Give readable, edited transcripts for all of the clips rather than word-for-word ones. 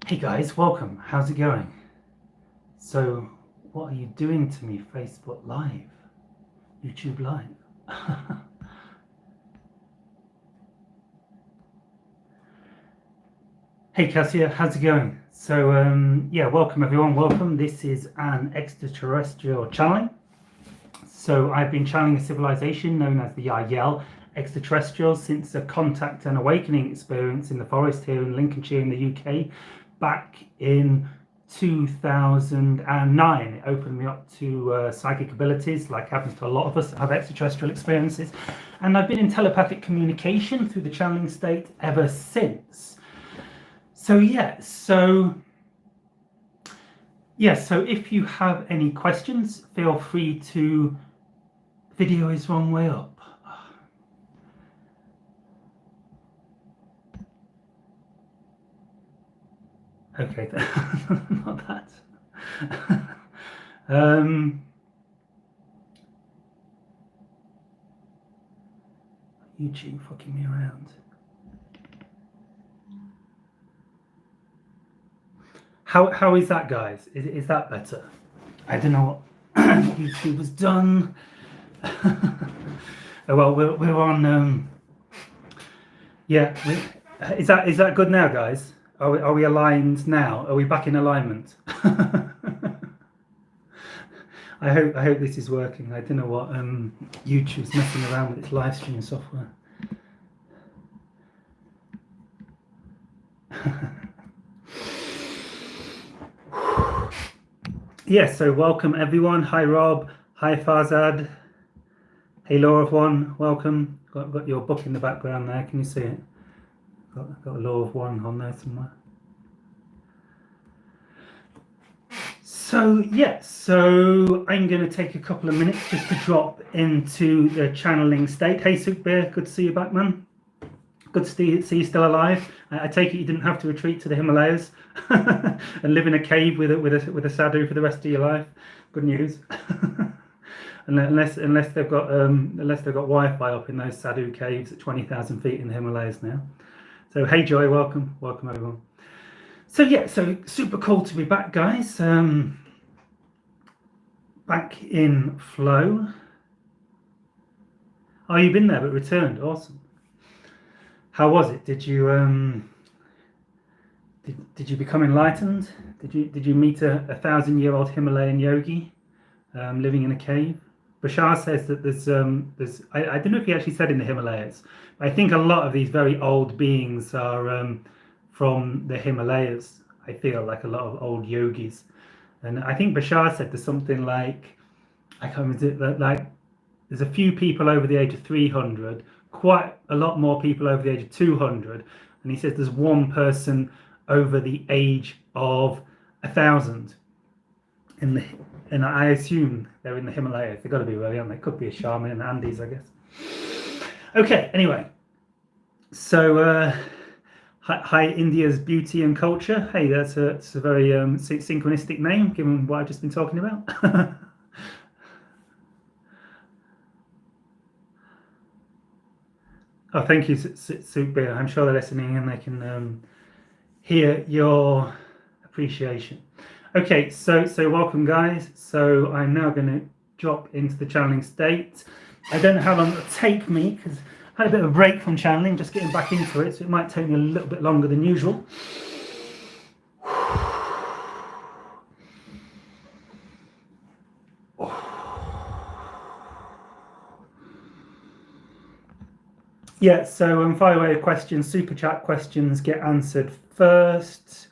Hey guys, welcome. How's it going? So, what are you doing to me, Facebook Live? YouTube Live? Hey Cassia, how's it going? So, yeah, welcome everyone, welcome. This is an extraterrestrial channeling. So, I've been channeling a civilization known as the Yahyel extraterrestrials since a contact and awakening experience in the forest here in Lincolnshire in the UK back in 2009. It opened me up to psychic abilities, like happens to a lot of us that have extraterrestrial experiences. And I've been in telepathic communication through the channeling state ever since. So if you have any questions, feel free to... Video is wrong way up. Okay, not that. YouTube fucking me around. How is that, guys? Is that better? I don't know what YouTube has done. Oh, well, we're on. Yeah, is that good now, guys? Are we aligned now? Are we back in alignment? I hope this is working. I don't know what YouTube's messing around with its live stream software. Yes, so welcome everyone. Hi Rob. Hi Farzad. Hey Law of One. Welcome. Got your book in the background there. Can you see it? Got a Law of One on there somewhere. So I'm going to take a couple of minutes just to drop into the channeling state. Hey Soup Bear, good to see you back, man. Good to see you still alive. I take it you didn't have to retreat to the Himalayas and live in a cave with a sadhu for the rest of your life. Good news. unless they've got Wi-Fi up in those sadhu caves at 20,000 feet in the Himalayas now. So hey Joy, welcome everyone. So super cool to be back, guys. Back in flow. Oh, you've been there but returned. Awesome. How was it? Did you become enlightened? Did you meet a 1,000-year-old Himalayan yogi living in a cave? Bashar says that there's I don't know if he actually said in the Himalayas, but I think a lot of these very old beings are from the Himalayas. I feel like a lot of old yogis, and I think Bashar said there's something like, I can't remember, like there's a few people over the age of 300, quite a lot more people over the age of 200, and he says there's one person over the age of 1,000 and I assume they're in the Himalayas. They've got to be, really, aren't they? Could be a shaman in the Andes, I guess. Okay, anyway. So, hi, India's beauty and culture. Hey, that's a very synchronistic name, given what I've just been talking about. Oh, thank you, Super. I'm sure they're listening and they can hear your appreciation. Okay, so welcome, guys. So I'm now going to drop into the channeling state. I don't know how long it'll take me because I had a bit of a break from channeling, just getting back into it, so it might take me a little bit longer than usual. Yeah, so fire away questions, super chat questions get answered first.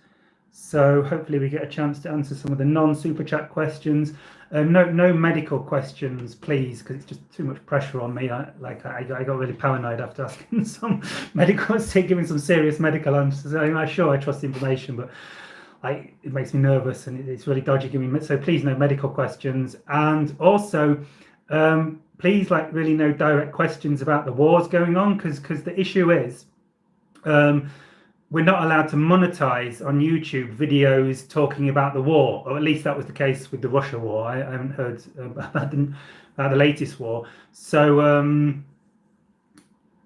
So hopefully we get a chance to answer some of the non-super chat questions. No medical questions, please, because it's just too much pressure on me. I got really paranoid after asking some medical, giving some serious medical answers. I'm sure I trust the information, but it makes me nervous and it's really dodgy giving me. So please, no medical questions, and also please, really no direct questions about the wars going on, because the issue is. We're not allowed to monetize on YouTube videos talking about the war, or at least that was the case with the Russia war. I haven't heard about the latest war. So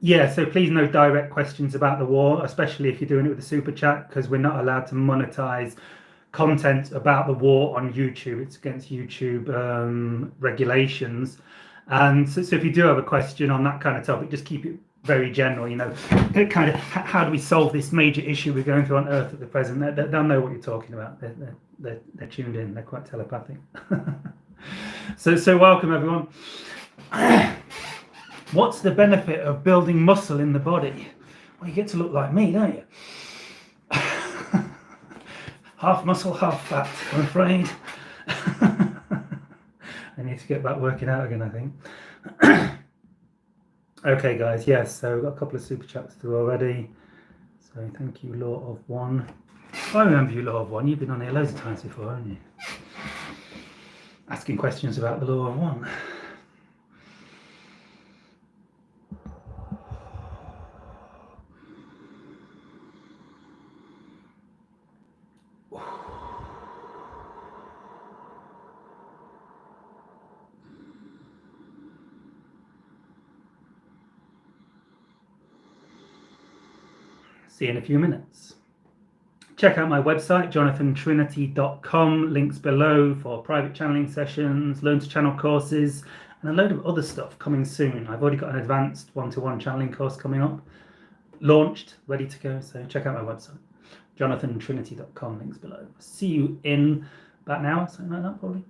Yeah, so please no direct questions about the war, especially if you're doing it with a super chat, because we're not allowed to monetize content about the war on YouTube. It's against YouTube regulations. And so if you do have a question on that kind of topic, just keep it very general. Kind of how do we solve this major issue we're going through on Earth at the present? They'll know what you're talking about. They're tuned in. They're quite telepathic. So welcome everyone. What's the benefit of building muscle in the body? Well, you get to look like me, don't you? Half muscle, half fat, I'm afraid. I need to get back working out again, I think. Okay, guys, yes, so we've got a couple of super chats through already. So thank you, Law of One. I remember you, Law of One. You've been on here loads of times before, haven't you? Asking questions about the Law of One. See you in a few minutes. Check out my website, jonathantrinity.com. Links below for private channeling sessions, learn to channel courses, and a load of other stuff coming soon. I've already got an advanced one-to-one channeling course coming up, launched, ready to go. So check out my website, jonathantrinity.com. Links below. See you in about an hour, something like that, probably.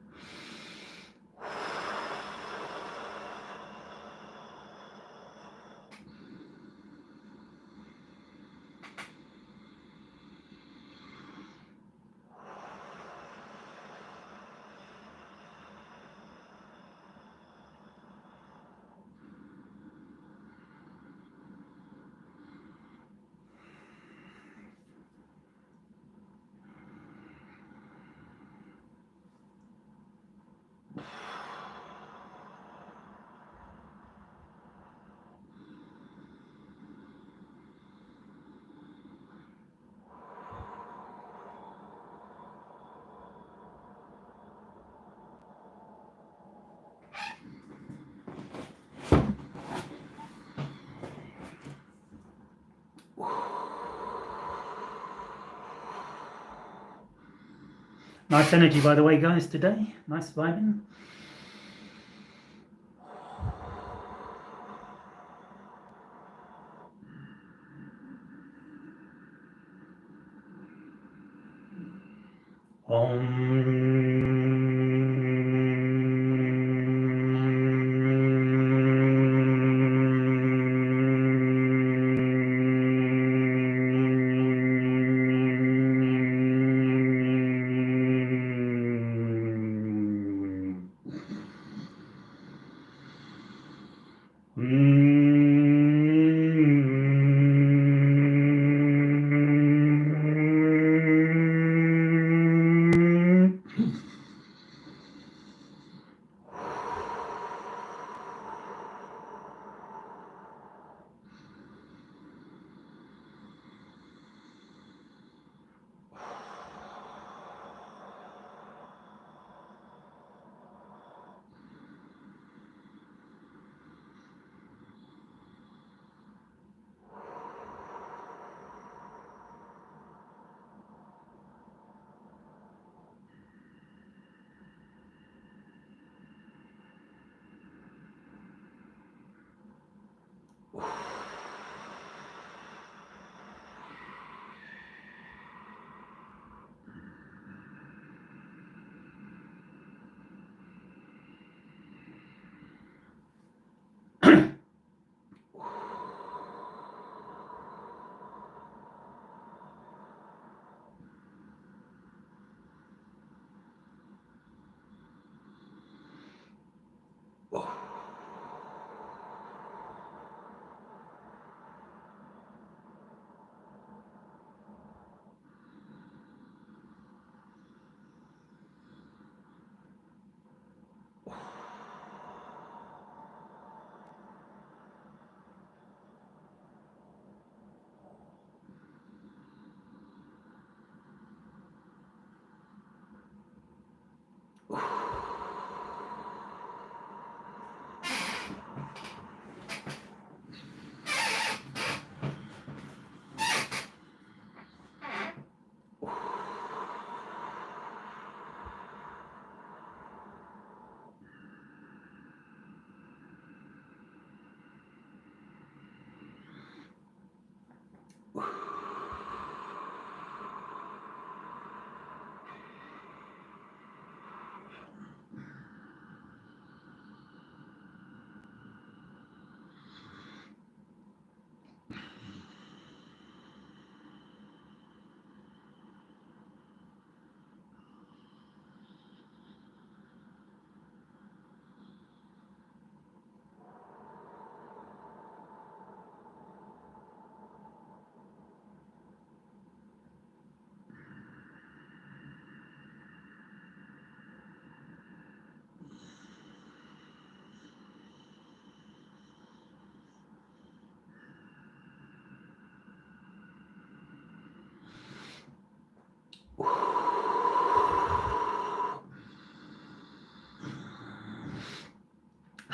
Nice energy, by the way, guys, today. Nice vibing.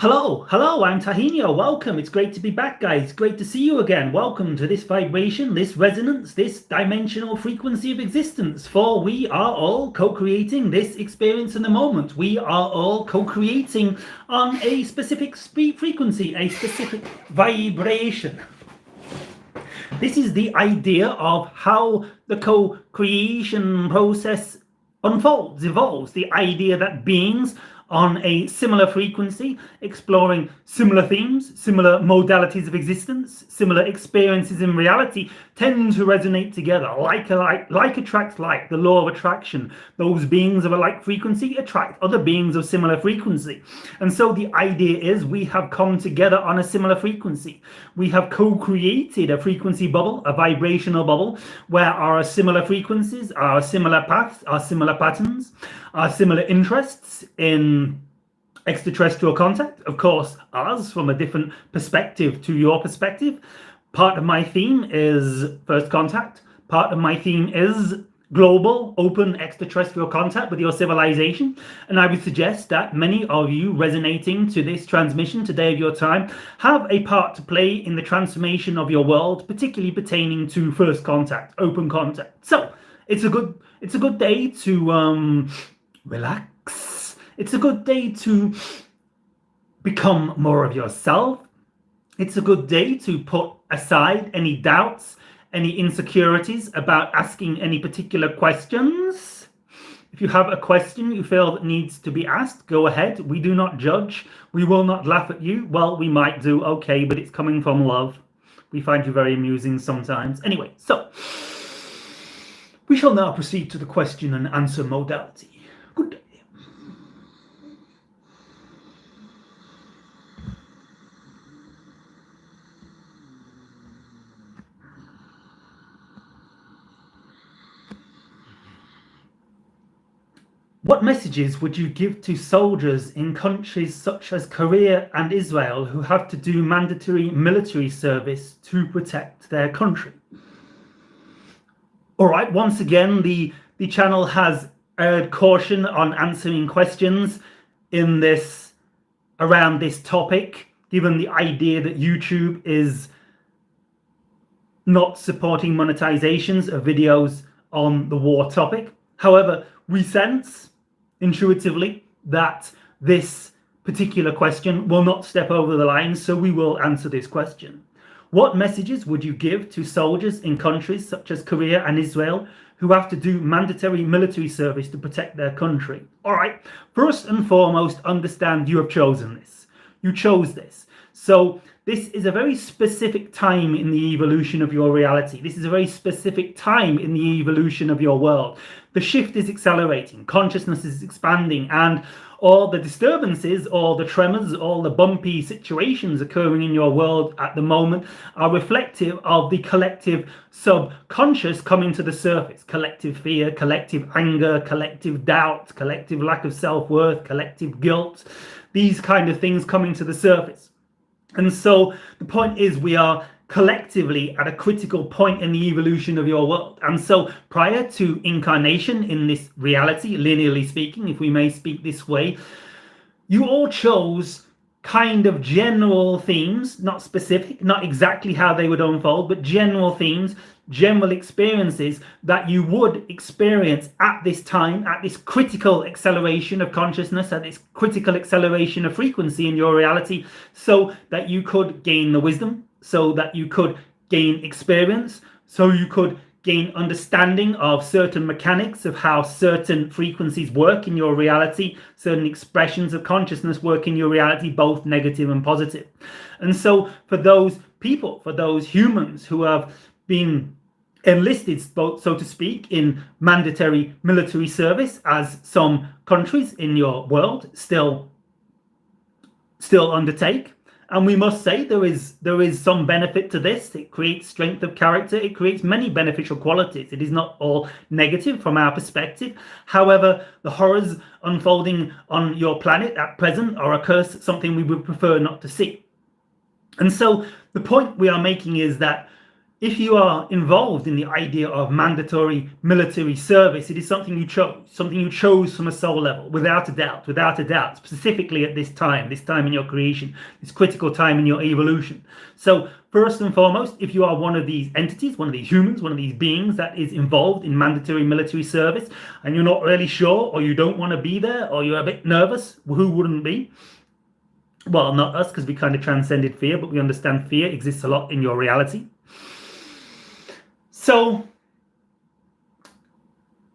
Hello, I'm Tahinio. Welcome. It's great to be back, guys. Great to see you again. Welcome to this vibration, this resonance, this dimensional frequency of existence. For we are all co-creating this experience in the moment. We are all co-creating on a specific frequency, a specific vibration. This is the idea of how the co-creation process unfolds, evolves. The idea that beings on a similar frequency, exploring similar themes, similar modalities of existence, similar experiences in reality, tend to resonate together. Like attracts like, the law of attraction. Those beings of a like frequency attract other beings of similar frequency. And so the idea is we have come together on a similar frequency. We have co-created a frequency bubble, a vibrational bubble, where our similar frequencies, our similar paths, our similar patterns, our similar interests in extraterrestrial contact, of course, ours from a different perspective to your perspective. Part of my theme is first contact. Part of my theme is global, open extraterrestrial contact with your civilization. And I would suggest that many of you resonating to this transmission today of your time have a part to play in the transformation of your world, particularly pertaining to first contact, open contact. So it's a good day to relax. It's a good day to become more of yourself. It's a good day to put aside any doubts, any insecurities about asking any particular questions. If you have a question you feel that needs to be asked, go ahead. We do not judge. We will not laugh at you. Well, we might do, okay, but it's coming from love. We find you very amusing sometimes. Anyway, so we shall now proceed to the question and answer modality. Good day. What messages would you give to soldiers in countries such as Korea and Israel who have to do mandatory military service to protect their country? All right, once again, the channel has a caution on answering questions in this around this topic, given the idea that YouTube is not supporting monetizations of videos on the war topic. However, we sense intuitively that this particular question will not step over the line, so we will answer this question. What messages would you give to soldiers in countries such as Korea and Israel who have to do mandatory military service to protect their country? All right, first and foremost, understand you have chosen this. You chose this. So this is a very specific time in the evolution of your reality. This is a very specific time in the evolution of your world. The shift is accelerating, consciousness is expanding, and all the disturbances, all the tremors, all the bumpy situations occurring in your world at the moment are reflective of the collective subconscious coming to the surface. Collective fear, collective anger, collective doubt, collective lack of self-worth, collective guilt, these kind of things coming to the surface. And so the point is we are collectively at a critical point in the evolution of your world. And so prior to incarnation in this reality, linearly speaking, if we may speak this way, you all chose kind of general themes, not specific, not exactly how they would unfold, but general themes, general experiences that you would experience at this time, at this critical acceleration of consciousness, at this critical acceleration of frequency in your reality, so that you could gain the wisdom, so that you could gain experience, so you could gain understanding of certain mechanics of how certain frequencies work in your reality, certain expressions of consciousness work in your reality, both negative and positive. And so for those people, for those humans who have been enlisted, so to speak, in mandatory military service, as some countries in your world still undertake, and we must say there is some benefit to this. It creates strength of character. It creates many beneficial qualities. It is not all negative from our perspective. However, the horrors unfolding on your planet at present are a curse, something we would prefer not to see. And so the point we are making is that if you are involved in the idea of mandatory military service, it is something you chose from a soul level, without a doubt, specifically at this time in your creation, this critical time in your evolution. So first and foremost, if you are one of these entities, one of these humans, one of these beings that is involved in mandatory military service, and you're not really sure, or you don't want to be there, or you're a bit nervous, who wouldn't be? Well, not us, because we kind of transcended fear, but we understand fear exists a lot in your reality. So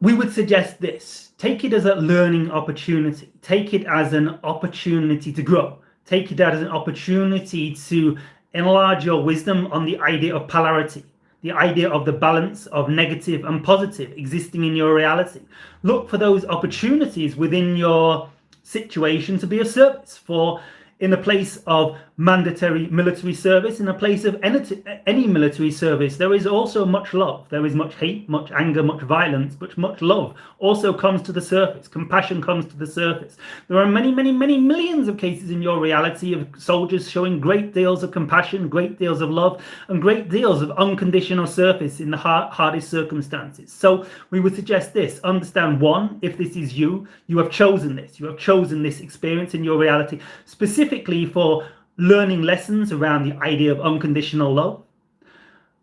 we would suggest this. Take it as a learning opportunity. Take it as an opportunity to grow. Take it as an opportunity to enlarge your wisdom on the idea of polarity, the idea of the balance of negative and positive existing in your reality. Look for those opportunities within your situation to be of service. For in a place of mandatory military service, in a place of any military service, there is also much love. There is much hate, much anger, much violence, but much love also comes to the surface. Compassion comes to the surface. There are many, many, many millions of cases in your reality of soldiers showing great deals of compassion, great deals of love, and great deals of unconditional service in the hardest circumstances. So we would suggest this. Understand, one, if this is you, you have chosen this. You have chosen this experience in your reality, specifically for learning lessons around the idea of unconditional love,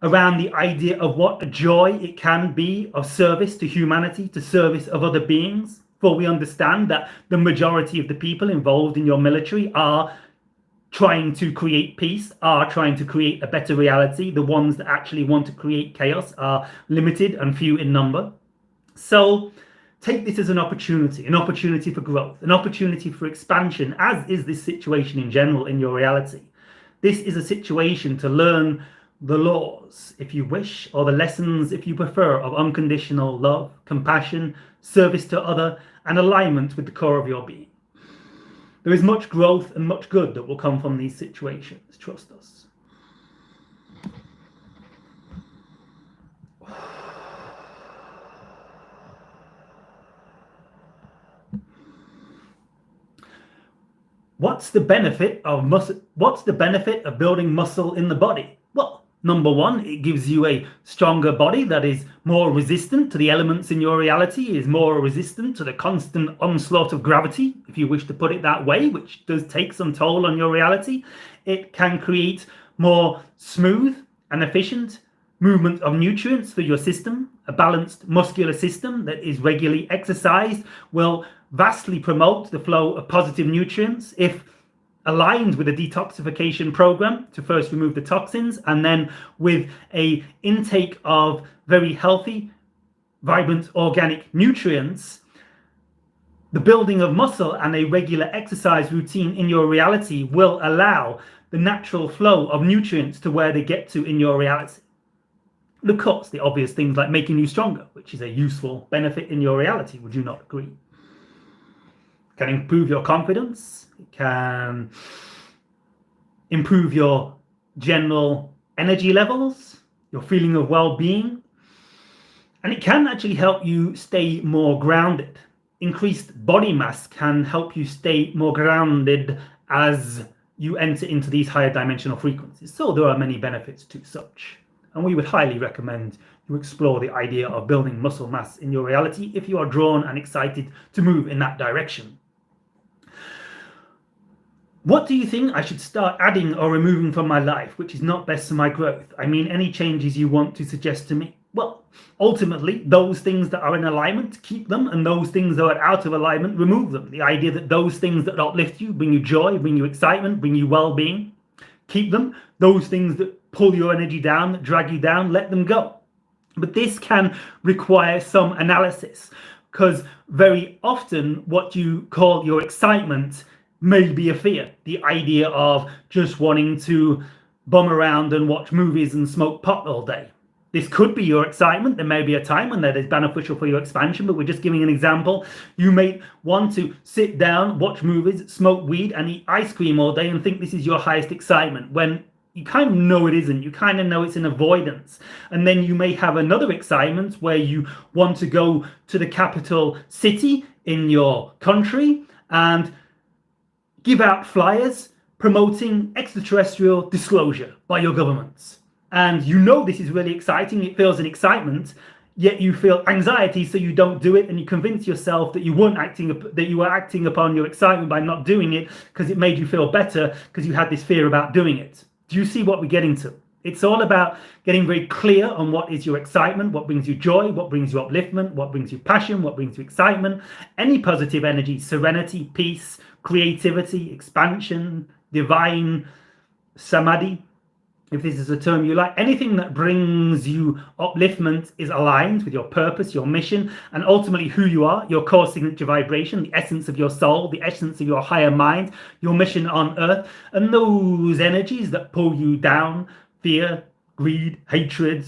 around the idea of what a joy it can be of service to humanity, to service of other beings. For we understand that the majority of the people involved in your military are trying to create peace, are trying to create a better reality. The ones that actually want to create chaos are limited and few in number. So take this as an opportunity for growth, an opportunity for expansion, as is this situation in general in your reality. This is a situation to learn the laws, if you wish, or the lessons, if you prefer, of unconditional love, compassion, service to other, and alignment with the core of your being. There is much growth and much good that will come from these situations. Trust us. What's the benefit of building muscle in the body? Well, number one, it gives you a stronger body that is more resistant to the elements in your reality, is more resistant to the constant onslaught of gravity, if you wish to put it that way, which does take some toll on your reality. It can create more smooth and efficient movement of nutrients through your system. A balanced muscular system that is regularly exercised will vastly promote the flow of positive nutrients if aligned with a detoxification program to first remove the toxins, and then with a intake of very healthy, vibrant organic nutrients. The building of muscle and a regular exercise routine in your reality will allow the natural flow of nutrients to where they get to in your reality. Of course, the obvious things like making you stronger, which is a useful benefit in your reality. Would you not agree? It can improve your confidence. It can improve your general energy levels, your feeling of well-being. And it can actually help you stay more grounded. Increased body mass can help you stay more grounded as you enter into these higher dimensional frequencies. So there are many benefits to such. And we would highly recommend you explore the idea of building muscle mass in your reality if you are drawn and excited to move in that direction. What do you think I should start adding or removing from my life, which is not best for my growth? I mean, any changes you want to suggest to me? Well, ultimately, those things that are in alignment, keep them, and those things that are out of alignment, remove them. The idea that those things that uplift you, bring you joy, bring you excitement, bring you well-being, keep them. Those things that pull your energy down, that drag you down, let them go. But this can require some analysis, because very often what you call your excitement may be a fear. The idea of just wanting to bum around and watch movies and smoke pot all day. This could be your excitement. There may be a time when that is beneficial for your expansion, but we're just giving an example. You may want to sit down, watch movies, smoke weed, and eat ice cream all day and think this is your highest excitement, when you kind of know it isn't. You kind of know it's an avoidance. And then you may have another excitement where you want to go to the capital city in your country and give out flyers promoting extraterrestrial disclosure by your governments. and you know this is really exciting, it feels an excitement, yet you feel anxiety, so you don't do it, and you convince yourself that you were acting upon your excitement by not doing it because it made you feel better because you had this fear about doing it. Do you see what we're getting to? It's all about getting very clear on what is your excitement, what brings you joy, what brings you upliftment, what brings you passion, what brings you excitement, any positive energy, serenity, peace, creativity, expansion, divine samadhi, if this is a term you like. Anything that brings you upliftment is aligned with your purpose, your mission, and ultimately who you are, your core signature vibration, the essence of your soul, the essence of your higher mind, your mission on earth. And those energies that pull you down, fear, greed, hatred,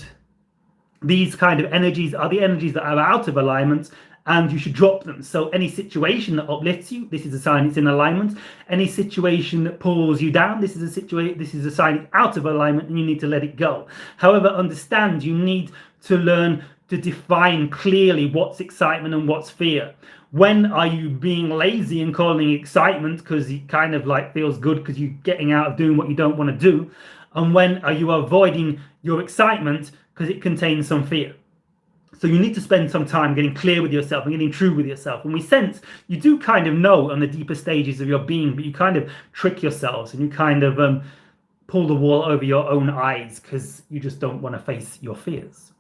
these kind of energies are the energies that are out of alignment, and you should drop them. So any situation that uplifts you, this is a sign it's in alignment. Any situation that pulls you down, this is a sign it's out of alignment, and you need to let it go. However, understand you need to learn to define clearly what's excitement and what's fear. When are you being lazy and calling it excitement because it kind of like feels good because you're getting out of doing what you don't want to do? And when are you avoiding your excitement because it contains some fear? So you need to spend some time getting clear with yourself and getting true with yourself. And we sense you do kind of know on the deeper stages of your being, but you kind of trick yourselves and you kind of pull the wool over your own eyes because you just don't want to face your fears.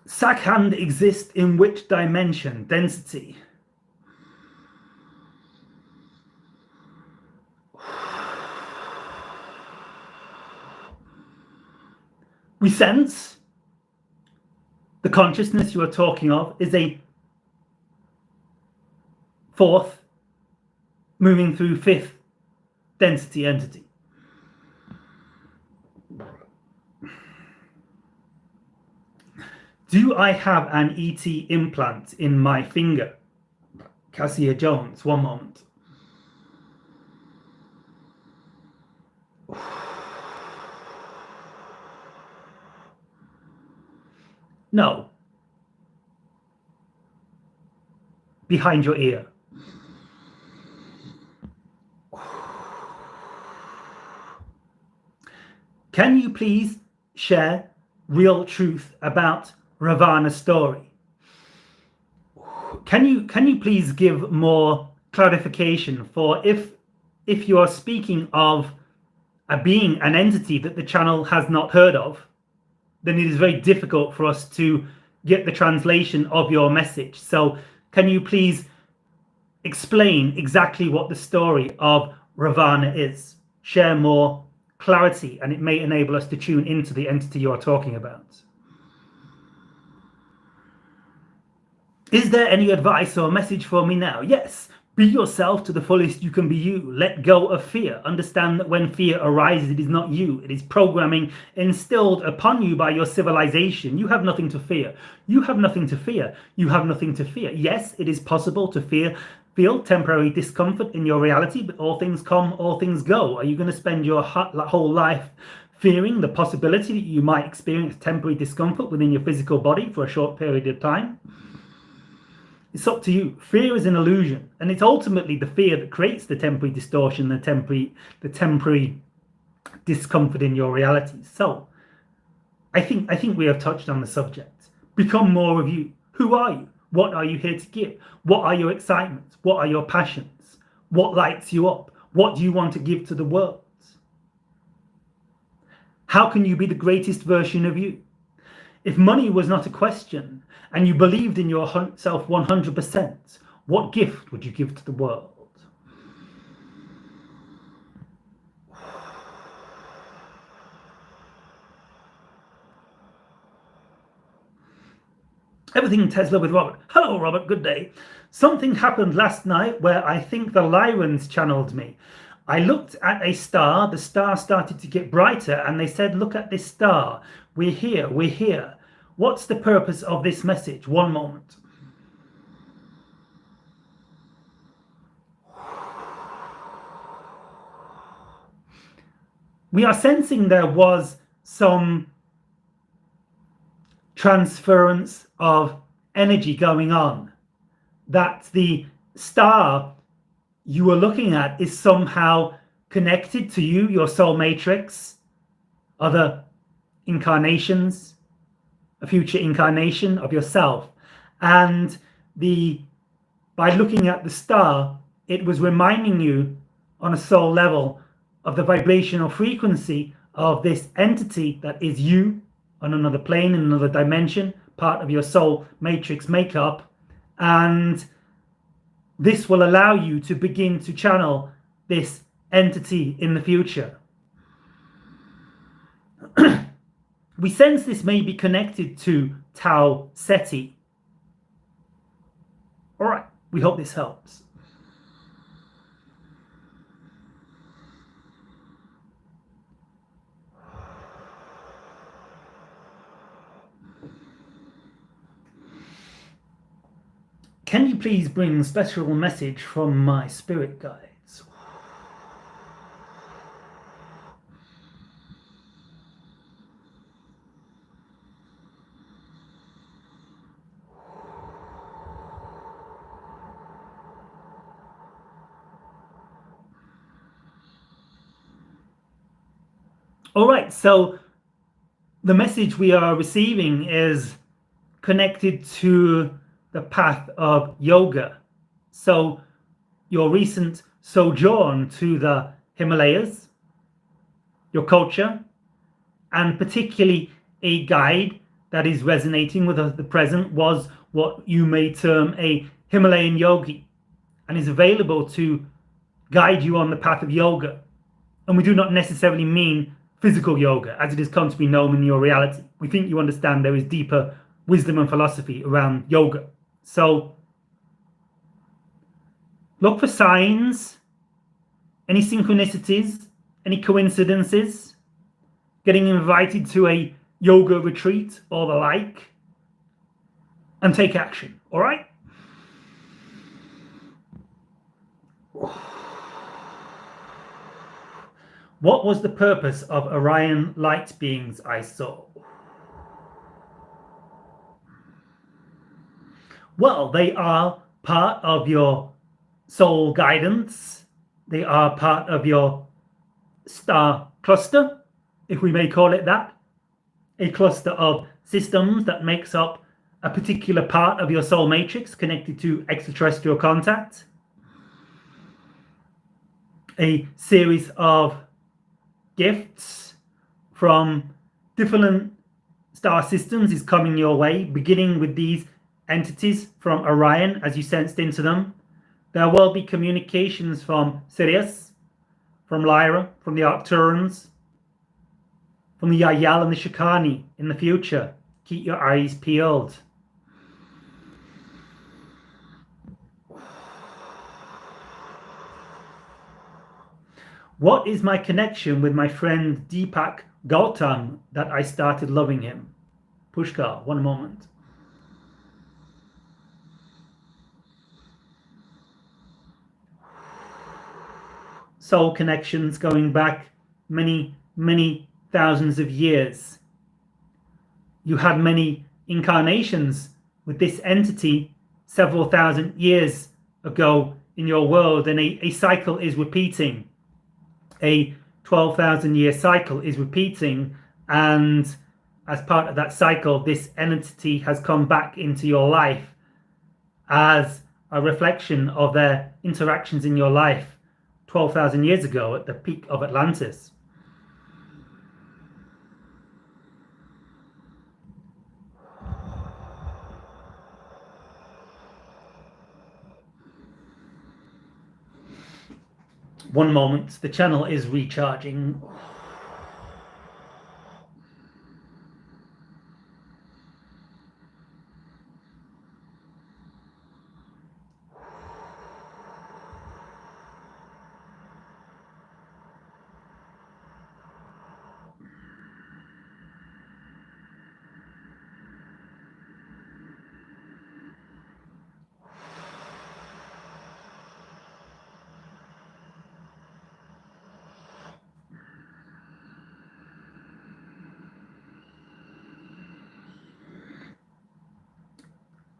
Sakhand exists in which dimension? Density. We sense the consciousness you are talking of is a fourth moving through fifth density entity. Do I have an ET implant in my finger? Cassia Jones, one moment. No. Behind your ear. Can you please share real truth about Ravana's story? Can you please give more clarification? For if you are speaking of a being, an entity that the channel has not heard of, then it is very difficult for us to get the translation of your message. So can you please explain exactly what the story of Ravana is? Share more clarity, and it may enable us to tune into the entity you are talking about. Is there any advice or message for me now? Yes. Be yourself to the fullest you can be you. Let go of fear. Understand that when fear arises, it is not you. It is programming instilled upon you by your civilization. You have nothing to fear. You have nothing to fear. You have nothing to fear. Yes, it is possible to feel temporary discomfort in your reality, but all things come, all things go. Are you going to spend your whole life fearing the possibility that you might experience temporary discomfort within your physical body for a short period of time? It's up to you. Fear is an illusion, and it's ultimately the fear that creates the temporary distortion, the temporary discomfort in your reality. So I think we have touched on the subject. Become more of you. Who are you? What are you here to give? What are your excitements? What are your passions? What lights you up? What do you want to give to the world? How can you be the greatest version of you? If money was not a question and you believed in yourself 100%, what gift would you give to the world? Everything Tesla with Robert. Hello, Robert. Good day. Something happened last night where I think the Lyrans channeled me. I looked at a star. The star started to get brighter, and they said, "Look at this star. We're here. We're here." What's the purpose of this message? One moment. We are sensing there was some transference of energy going on, that the star you are looking at is somehow connected to you, your soul matrix, other incarnations, a future incarnation of yourself. And by looking at the star, it was reminding you on a soul level of the vibrational frequency of this entity that is you on another plane, in another dimension, part of your soul matrix makeup. And this will allow you to begin to channel this entity in the future. We sense this may be connected to Tau Ceti. All right, we hope this helps. Can you please bring special message from my spirit guides? All right, so the message we are receiving is connected to the path of yoga. So your recent sojourn to the Himalayas, your culture, and particularly a guide that is resonating with the present was what you may term a Himalayan yogi, and is available to guide you on the path of yoga. And we do not necessarily mean physical yoga as it has come to be known in your reality. We think you understand there is deeper wisdom and philosophy around yoga. So look for signs, any synchronicities, any coincidences, getting invited to a yoga retreat or the like, and take action. All right? What was the purpose of Orion light beings I saw? Well, they are part of your soul guidance. They are part of your star cluster, if we may call it that. A cluster of systems that makes up a particular part of your soul matrix connected to extraterrestrial contact. A series of gifts from different star systems is coming your way, beginning with these entities from Orion as you sensed into them. There will be communications from Sirius, from Lyra, from the Arcturans, from the Yahyel and the Shakana in the future. Keep your eyes peeled. What is my connection with my friend Deepak Gautam that I started loving him? Pushkar, one moment. Soul connections going back many, many thousands of years. You had many incarnations with this entity several thousand years ago in your world, and a cycle is repeating. A 12,000 year cycle is repeating, and as part of that cycle, this entity has come back into your life as a reflection of their interactions in your life 12,000 years ago at the peak of Atlantis. One moment, the channel is recharging.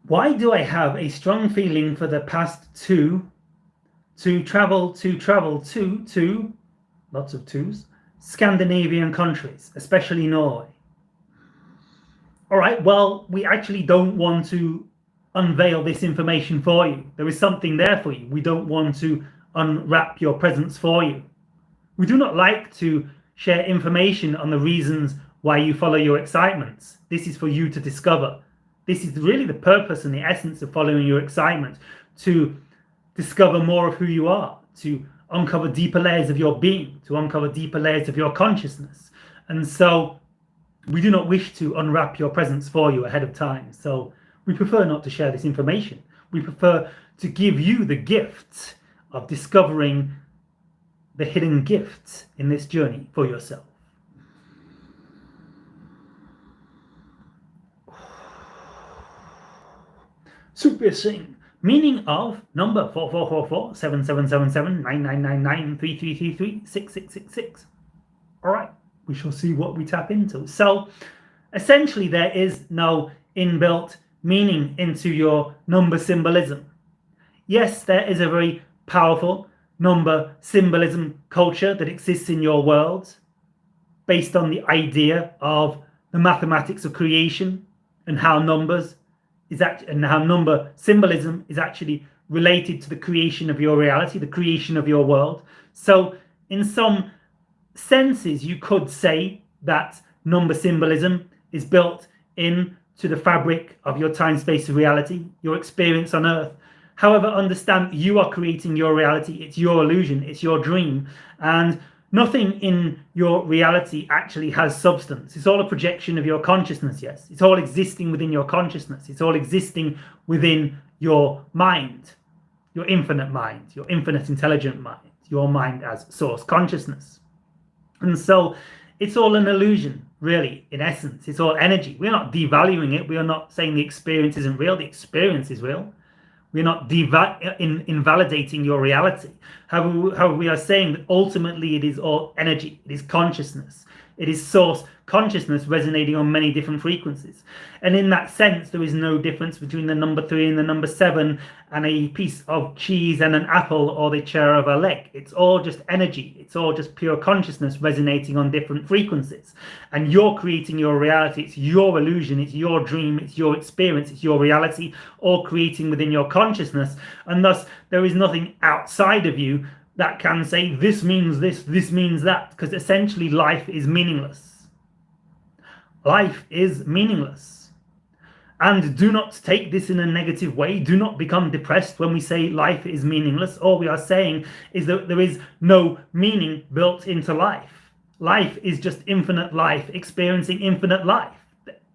Why do I have a strong feeling for the past to travel to lots of twos, Scandinavian countries, especially Norway? All right, well, we actually don't want to unveil this information for you. There is something there for you. We don't want to unwrap your presents for you. We do not like to share information on the reasons why you follow your excitements. This is for you to discover. This is really the purpose and the essence of following your excitement, to discover more of who you are, to uncover deeper layers of your being, to uncover deeper layers of your consciousness. And so we do not wish to unwrap your presents for you ahead of time. So we prefer not to share this information. We prefer to give you the gift of discovering the hidden gifts in this journey for yourself. Super Sing. Meaning of number 4444 7777 9999 3333 6666. All right, we shall see what we tap into. So essentially, there is no inbuilt meaning into your number symbolism. Yes, there is a very powerful number symbolism culture that exists in your world based on the idea of the mathematics of creation and how numbers is actually, and how number symbolism is actually related to the creation of your reality, the creation of your world. So in some senses, you could say that number symbolism is built into the fabric of your time-space reality, your experience on Earth. However, understand you are creating your reality. It's your illusion. It's your dream. And nothing in your reality actually has substance. It's all a projection of your consciousness, yes. It's all existing within your consciousness. It's all existing within your mind, your infinite mind, your infinite intelligent mind, your mind as source consciousness. And so it's all an illusion, really, in essence. It's all energy. We're not devaluing it. We are not saying the experience isn't real. The experience is real. We're not invalidating your reality. However, we are saying that ultimately it is all energy. It is consciousness. It is source consciousness resonating on many different frequencies. And in that sense, there is no difference between the number 3 and the number 7 and a piece of cheese and an apple or the chair of a leg. It's all just energy. It's all just pure consciousness resonating on different frequencies. And you're creating your reality. It's your illusion. It's your dream. It's your experience. It's your reality, all creating within your consciousness. And thus, there is nothing outside of you that can say this means this means that, because essentially life is meaningless. Life is meaningless. And do not take this in a negative way. Do not become depressed when we say life is meaningless. All we are saying is that there is no meaning built into life. Life is just infinite life, experiencing infinite life.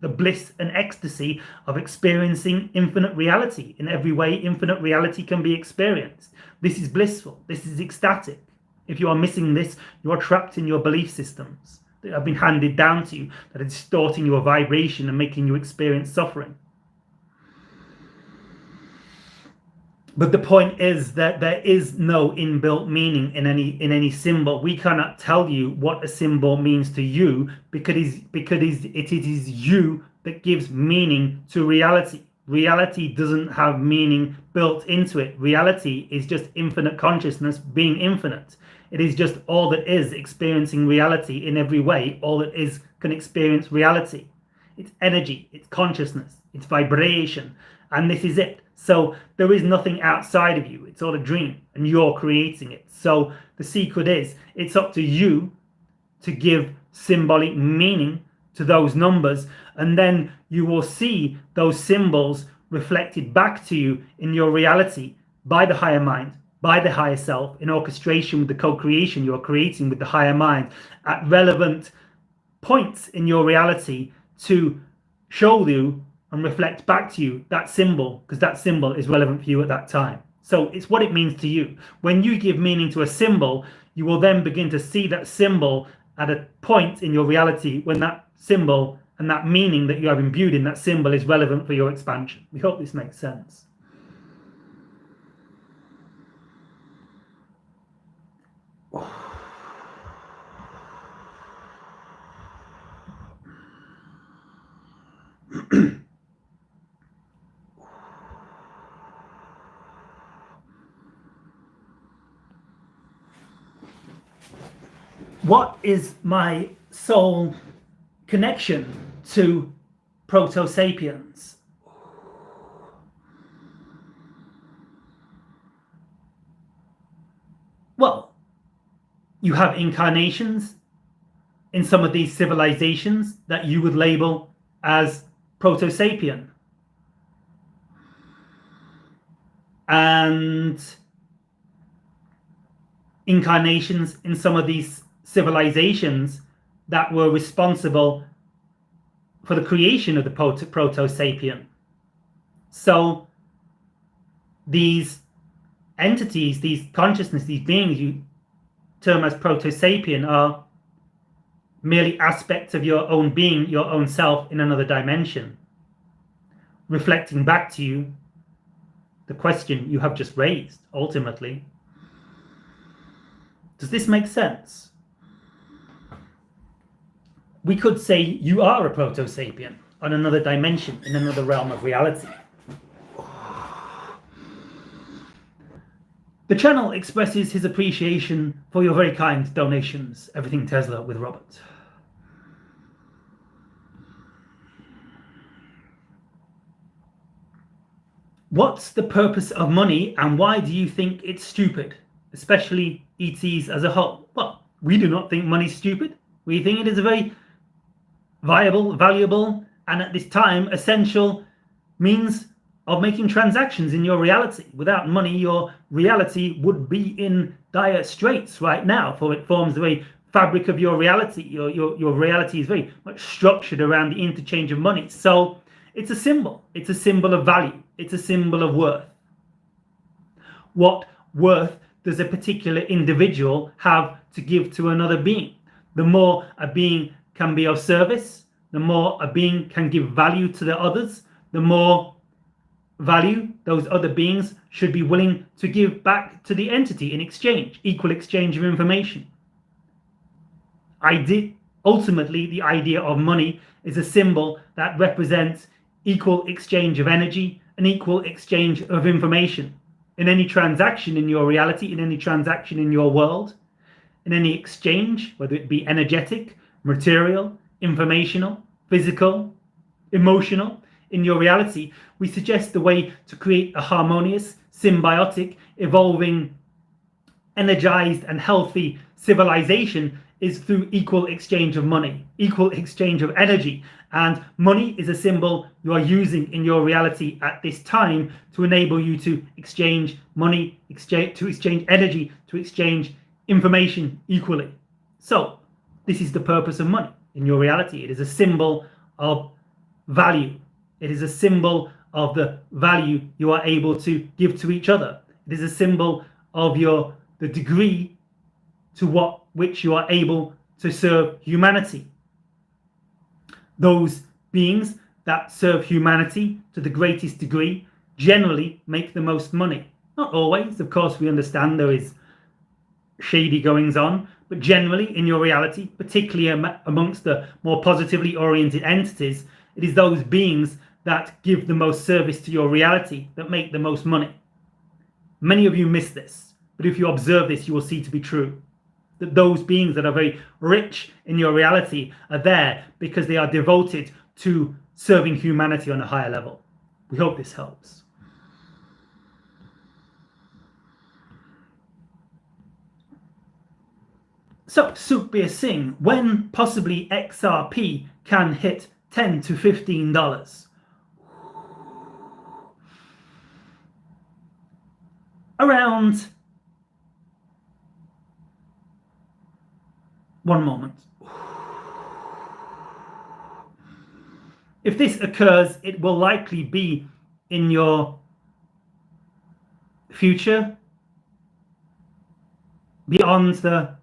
The bliss and ecstasy of experiencing infinite reality. In every way, infinite reality can be experienced. This is blissful. This is ecstatic. If you are missing this, you are trapped in your belief systems that have been handed down to you, that are distorting your vibration and making you experience suffering. But the point is that there is no inbuilt meaning in any symbol. We cannot tell you what a symbol means to you because it is you that gives meaning to reality. Reality doesn't have meaning built into it. Reality is just infinite consciousness being infinite. It is just all that is experiencing reality in every way. All that is can experience reality. It's energy, it's consciousness, it's vibration, and this is it. So there is nothing outside of you. It's all a dream, and you're creating it. So the secret is, it's up to you to give symbolic meaning to those numbers, and then you will see those symbols reflected back to you in your reality by the higher mind, by the higher self, in orchestration with the co-creation you are creating with the higher mind at relevant points in your reality to show you and reflect back to you that symbol, because that symbol is relevant for you at that time. So it's what it means to you. When you give meaning to a symbol, you will then begin to see that symbol at a point in your reality when that symbol and that meaning that you have imbued in that symbol is relevant for your expansion. We hope this makes sense. What is my soul connection to Proto-sapiens? Well, you have incarnations in some of these civilizations that you would label as Proto-sapien. And incarnations in some of these civilizations that were responsible for the creation of the Proto-sapien. So these entities, these consciousness, these beings you term as Proto-sapien are merely aspects of your own being, your own self in another dimension, reflecting back to you the question you have just raised, ultimately. Does this make sense? We could say you are a Proto-sapien on another dimension, in another realm of reality. The channel expresses his appreciation for your very kind donations. Everything Tesla with Robert. What's the purpose of money and why do you think it's stupid, especially ETs as a whole? Well, we do not think money's stupid. We think it is a very viable, valuable, and at this time essential means of making transactions in your reality. Without money, your reality would be in dire straits right now, for it forms the very fabric of your reality. Your reality is very much structured around the interchange of money. So it's a symbol. It's a symbol of value. It's a symbol of worth. What worth does a particular individual have to give to another being? The more a being can be of service, the more a being can give value to the others, the more value those other beings should be willing to give back to the entity in exchange, equal exchange of information. Ultimately, the idea of money is a symbol that represents equal exchange of energy and equal exchange of information. In any transaction in your reality, in any transaction in your world, in any exchange, whether it be energetic, material, informational, physical, emotional, in your reality, we suggest the way to create a harmonious, symbiotic, evolving, energized, and healthy civilization is through equal exchange of money, equal exchange of energy. And money is a symbol you are using in your reality at this time to enable you to exchange money, to exchange energy, to exchange information equally. So this is the purpose of money in your reality. It is a symbol of value. It is a symbol of the value you are able to give to each other. It is a symbol of the degree to which you are able to serve humanity. Those beings that serve humanity to the greatest degree generally make the most money. Not always, of course, we understand there is shady goings on, but generally in your reality, particularly amongst the more positively oriented entities, it is those beings that give the most service to your reality that make the most money. Many of you miss this, but if you observe this, you will see to be true. That those beings that are very rich in your reality are there because they are devoted to serving humanity on a higher level. We hope this helps. So, Sukhbir Singh, when possibly XRP can hit $10 to $15? Around... One moment. If this occurs, it will likely be in your future beyond the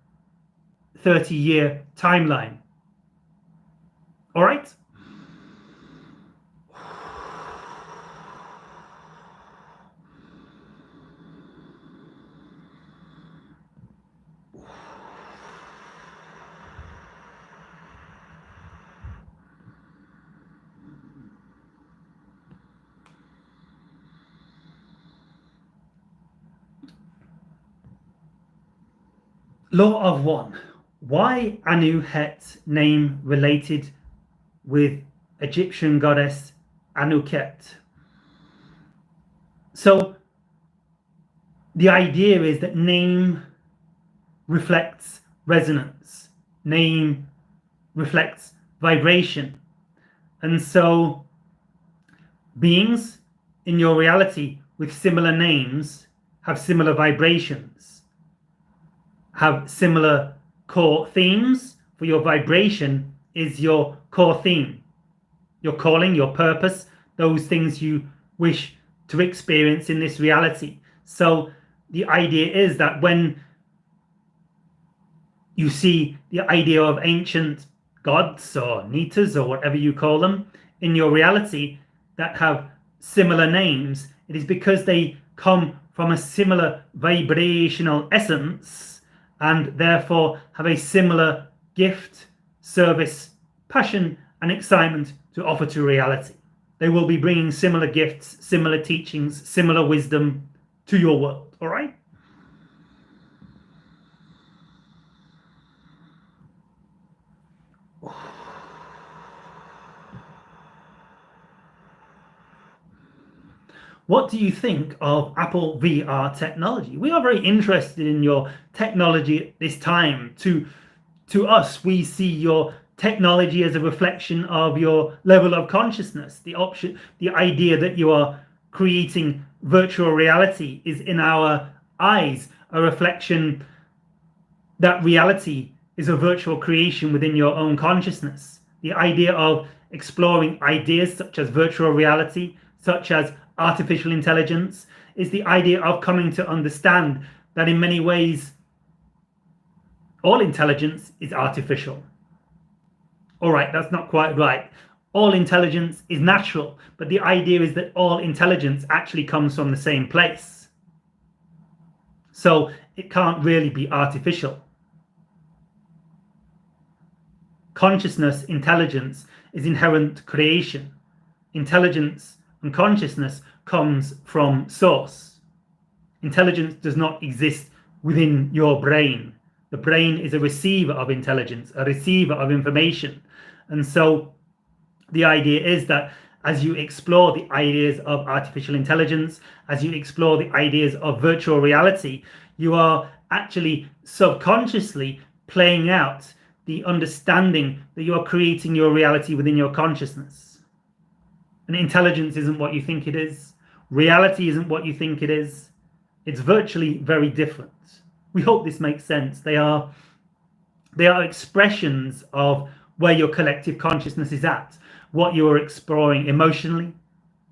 30-year timeline. All right? Law of one. Why Anu-Het name related with Egyptian goddess Anuket? So the idea is that name reflects resonance. Name reflects vibration. And so beings in your reality with similar names have similar vibrations, have similar core themes. For your vibration is your core theme, your calling, your purpose, those things you wish to experience in this reality. So the idea is that when you see the idea of ancient gods or Nitas or whatever you call them in your reality that have similar names, it is because they come from a similar vibrational essence and therefore have a similar gift, service, passion, and excitement to offer to reality. They will be bringing similar gifts, similar teachings, similar wisdom to your world. All right? What do you think of Apple VR technology? We are very interested in your technology at this time. To us, we see your technology as a reflection of your level of consciousness. The idea that you are creating virtual reality is in our eyes a reflection that reality is a virtual creation within your own consciousness. The idea of exploring ideas such as virtual reality, such as artificial intelligence, is the idea of coming to understand that in many ways all intelligence is artificial. All right, that's not quite right. All intelligence is natural, but the idea is that all intelligence actually comes from the same place. So it can't really be artificial. Consciousness, intelligence is inherent creation. Intelligence and consciousness comes from source. Intelligence does not exist within your brain. The brain is a receiver of intelligence, a receiver of information. And so the idea is that as you explore the ideas of artificial intelligence, as you explore the ideas of virtual reality, you are actually subconsciously playing out the understanding that you are creating your reality within your consciousness. And intelligence isn't what you think it is. Reality isn't what you think it is. It's virtually very different. We hope this makes sense. They are expressions of where your collective consciousness is at, what you are exploring emotionally,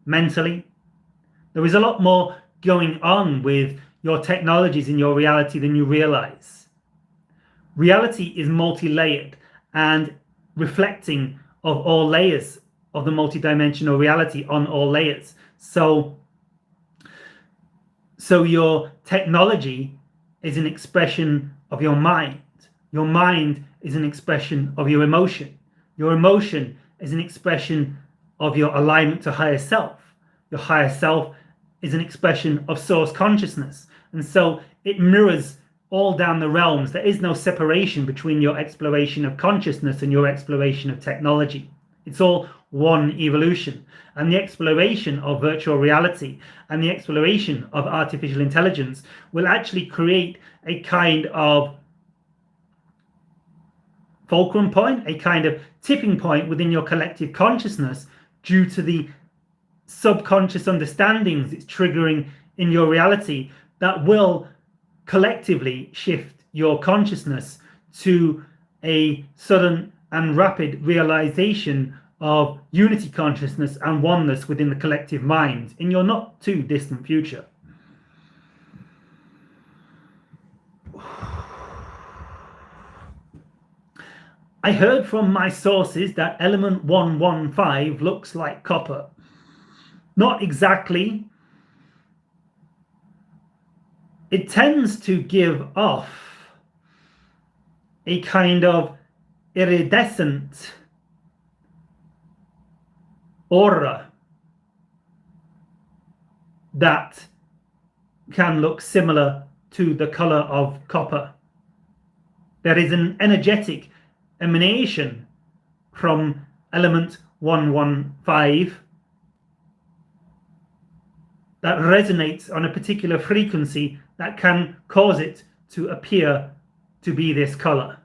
mentally. There is a lot more going on with your technologies in your reality than you realize. Reality is multi-layered and reflecting of all layers of the multidimensional reality on all layers. So your technology is an expression of your mind. Your mind is an expression of your emotion. Your emotion is an expression of your alignment to higher self. Your higher self is an expression of source consciousness. And so it mirrors all down the realms. There is no separation between your exploration of consciousness and your exploration of technology. It's all one evolution. And the exploration of virtual reality and the exploration of artificial intelligence will actually create a kind of fulcrum point, a kind of tipping point within your collective consciousness due to the subconscious understandings it's triggering in your reality that will collectively shift your consciousness to a sudden and rapid realization of unity consciousness and oneness within the collective mind in your not too distant future. I heard from my sources that element 115 looks like copper. Not exactly. It tends to give off a kind of iridescent aura that can look similar to the color of copper. There is an energetic emanation from element 115 that resonates on a particular frequency that can cause it to appear to be this color.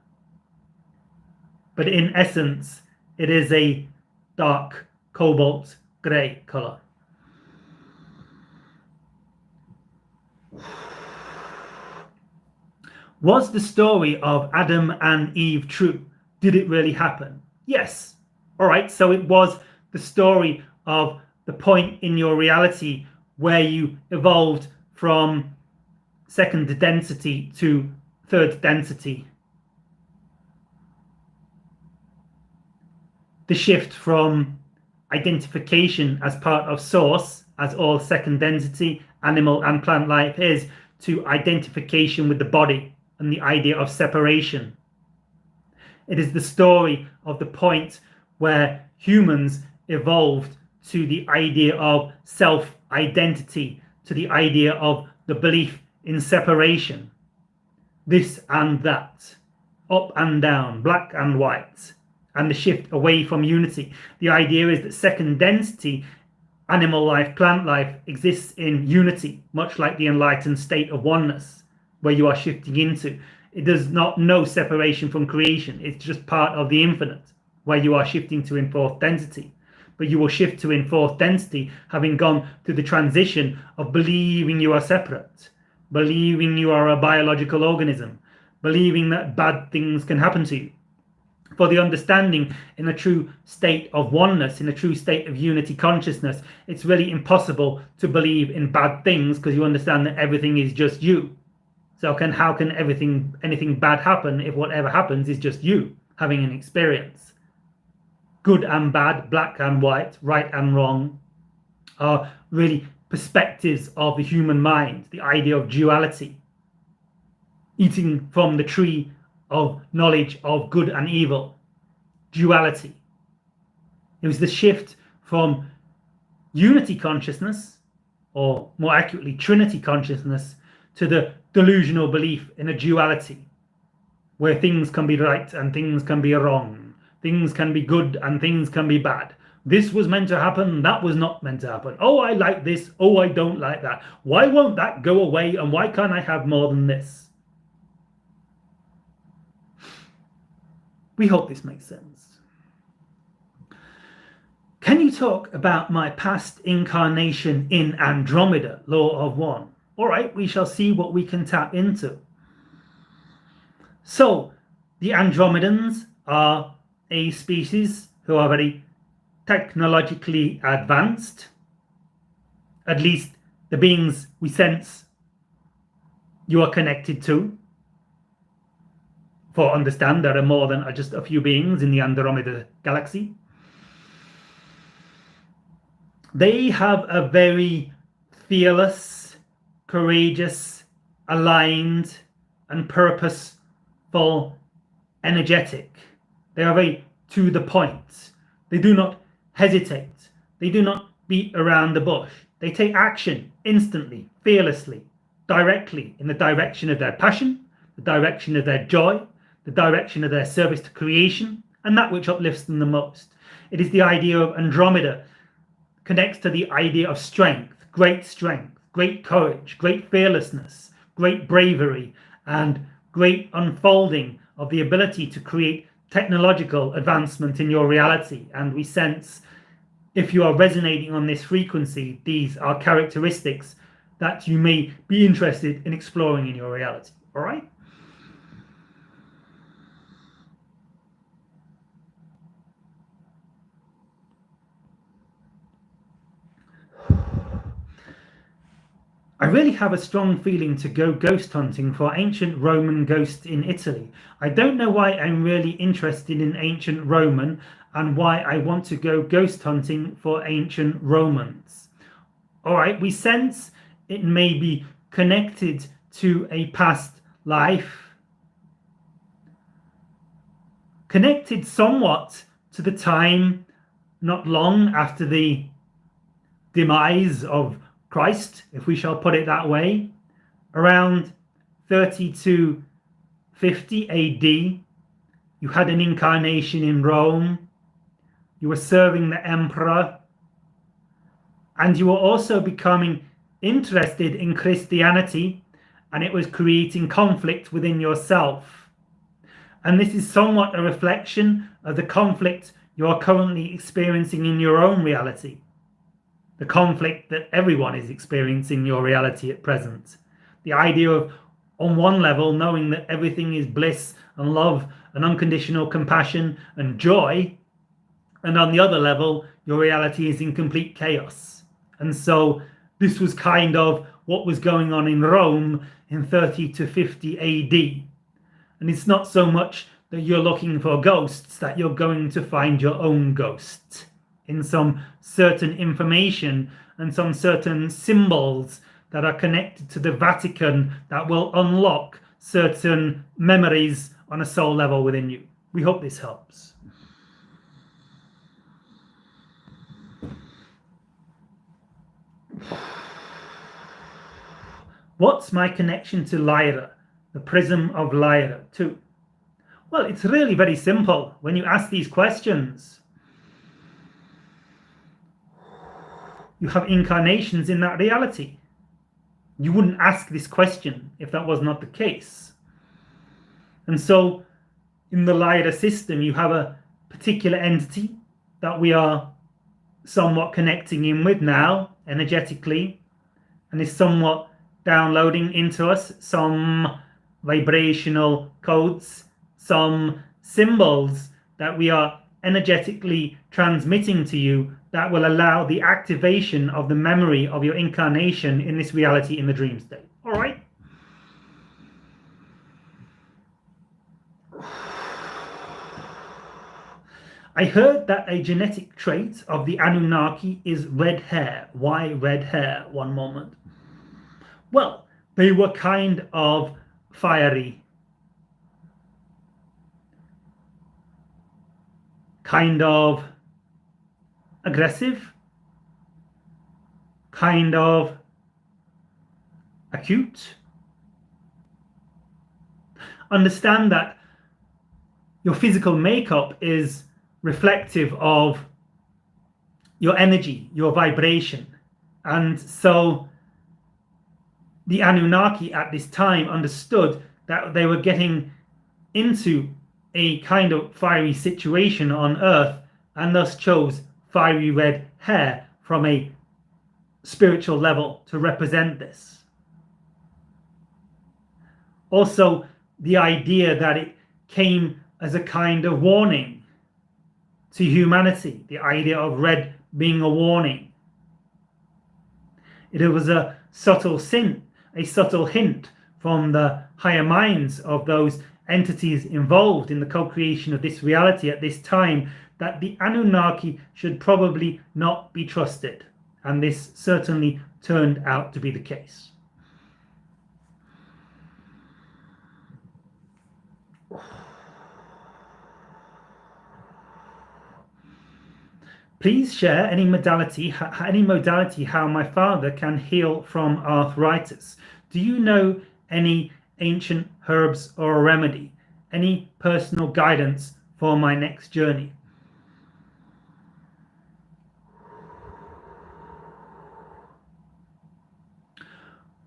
But in essence, it is a dark cobalt gray color. Was the story of Adam and Eve true? Did it really happen? Yes. All right, so it was the story of the point in your reality where you evolved from second density to third density. The shift from identification as part of source, as all second density animal and plant life is, to identification with the body and the idea of separation. It is the story of the point where humans evolved to the idea of self-identity, to the idea of the belief in separation. This and that, up and down, black and white, and the shift away from unity. The idea is that second density, animal life, plant life, exists in unity, much like the enlightened state of oneness, where you are shifting into. It does not know separation from creation. It's just part of the infinite, where you are shifting to in fourth density. But you will shift to in fourth density, having gone through the transition of believing you are separate, believing you are a biological organism, believing that bad things can happen to you. For the understanding in a true state of oneness, in a true state of unity consciousness, it's really impossible to believe in bad things because you understand that everything is just you. So how can anything bad happen if whatever happens is just you having an experience? Good and bad, black and white, right and wrong are really perspectives of the human mind, the idea of duality. Eating from the tree of knowledge of good and evil, duality. It was the shift from unity consciousness, or more accurately, Trinity consciousness, to the delusional belief in a duality, where things can be right and things can be wrong, things can be good and things can be bad. This was meant to happen, that was not meant to happen. Oh, I like this, oh, I don't like that. Why won't that go away, and why can't I have more than this? We hope this makes sense. Can you talk about my past incarnation in Andromeda, Law of One? All right, we shall see what we can tap into. So, the Andromedans are a species who are very technologically advanced. At least the beings we sense you are connected to. For understand, there are more than just a few beings in the Andromeda galaxy. They have a very fearless, courageous, aligned, and purposeful energetic. They are very to the point. They do not hesitate. They do not beat around the bush. They take action instantly, fearlessly, directly in the direction of their passion, the direction of their joy, the direction of their service to creation, and that which uplifts them the most. It is the idea of Andromeda connects to the idea of strength, great courage, great fearlessness, great bravery, and great unfolding of the ability to create technological advancement in your reality. And we sense, if you are resonating on this frequency, these are characteristics that you may be interested in exploring in your reality. All right? I really have a strong feeling to go ghost hunting for ancient Roman ghosts in Italy. I don't know why I'm really interested in ancient Roman and why I want to go ghost hunting for ancient Romans. All right, we sense it may be connected to a past life, connected somewhat to the time not long after the demise of Christ, if we shall put it that way, around 30 to 50 AD, you had an incarnation in Rome, you were serving the emperor, and you were also becoming interested in Christianity, and it was creating conflict within yourself. And this is somewhat a reflection of the conflict you are currently experiencing in your own reality. The conflict that everyone is experiencing in your reality at present. The idea of, on one level, knowing that everything is bliss and love and unconditional compassion and joy, and on the other level, your reality is in complete chaos. And so this was kind of what was going on in Rome in 30 to 50 AD. And it's not so much that you're looking for ghosts, that you're going to find your own ghost in some certain information and some certain symbols that are connected to the Vatican that will unlock certain memories on a soul level within you. We hope this helps. What's my connection to Lyra, the prism of Lyra too? Well, it's really very simple when you ask these questions. You have incarnations in that reality. You wouldn't ask this question if that was not the case. And so in the Lyra system, you have a particular entity that we are somewhat connecting in with now, energetically, and is somewhat downloading into us some vibrational codes, some symbols that we are energetically transmitting to you that will allow the activation of the memory of your incarnation in this reality in the dream state. All right? I heard that a genetic trait of the Anunnaki is red hair. Why red hair? One moment. Well, they were kind of fiery, kind of aggressive, kind of acute. Understand that your physical makeup is reflective of your energy, your vibration. And so the Anunnaki at this time understood that they were getting into a kind of fiery situation on Earth, and thus chose fiery red hair from a spiritual level to represent this. Also, the idea that it came as a kind of warning to humanity, the idea of red being a warning. It was a subtle hint from the higher minds of those entities involved in the co-creation of this reality at this time that the Anunnaki should probably not be trusted. And this certainly turned out to be the case. Please share any modality how my father can heal from arthritis. Do you know any ancient herbs or a remedy? Any personal guidance for my next journey?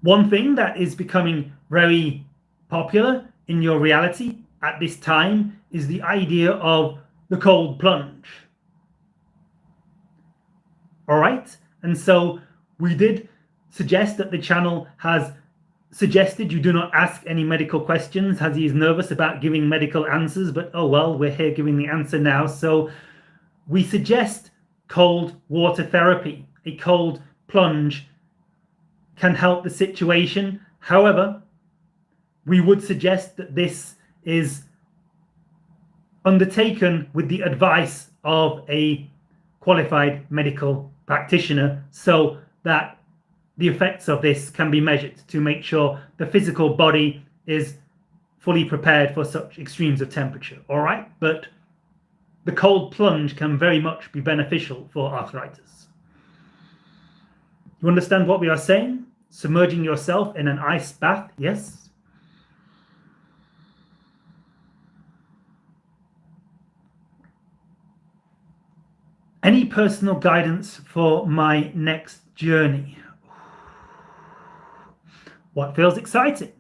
One thing that is becoming very popular in your reality at this time is the idea of the cold plunge. All right, and so we did suggest that the channel has suggested you do not ask any medical questions as he is nervous about giving medical answers, but oh well, we're here giving the answer now. So we suggest cold water therapy. A cold plunge can help the situation. However, we would suggest that this is undertaken with the advice of a qualified medical practitioner so that the effects of this can be measured to make sure the physical body is fully prepared for such extremes of temperature. All right, but the cold plunge can very much be beneficial for arthritis. You understand what we are saying? Submerging yourself in an ice bath, yes? Any personal guidance for my next journey? What feels exciting?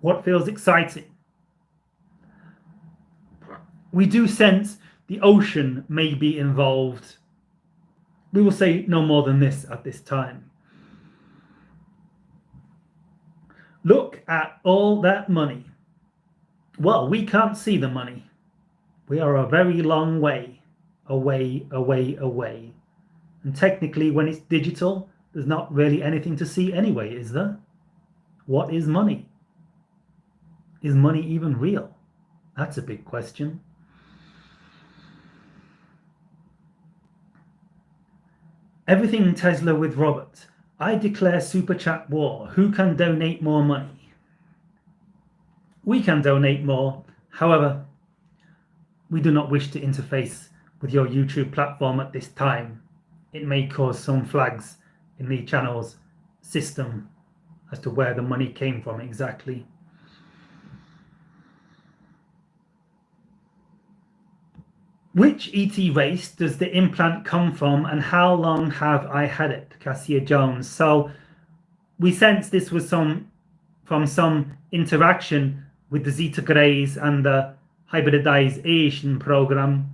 What feels exciting? We do sense the ocean may be involved. We will say no more than this at this time. Look at all that money. Well, we can't see the money. We are a very long way away. And technically, when it's digital, there's not really anything to see anyway, is there? What is money? Is money even real? That's a big question. Everything Tesla with Robert. I declare super chat war. Who can donate more money? We can donate more. However, we do not wish to interface with your YouTube platform at this time. It may cause some flags in the channel's system as to where the money came from exactly. Which ET race does the implant come from and how long have I had it? Cassia Jones. So we sense this was from some interaction with the Zeta Greys and the hybridization program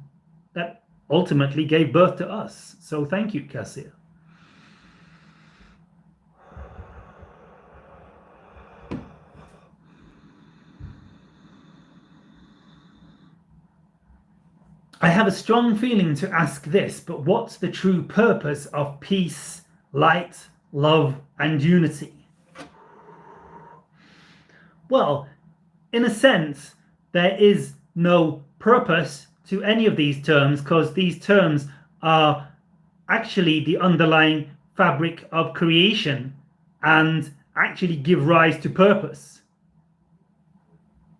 that ultimately gave birth to us. So thank you, Cassia. I have a strong feeling to ask this, but what's the true purpose of peace, light, love, and unity? Well, in a sense, there is no purpose to any of these terms because these terms are actually the underlying fabric of creation and actually give rise to purpose.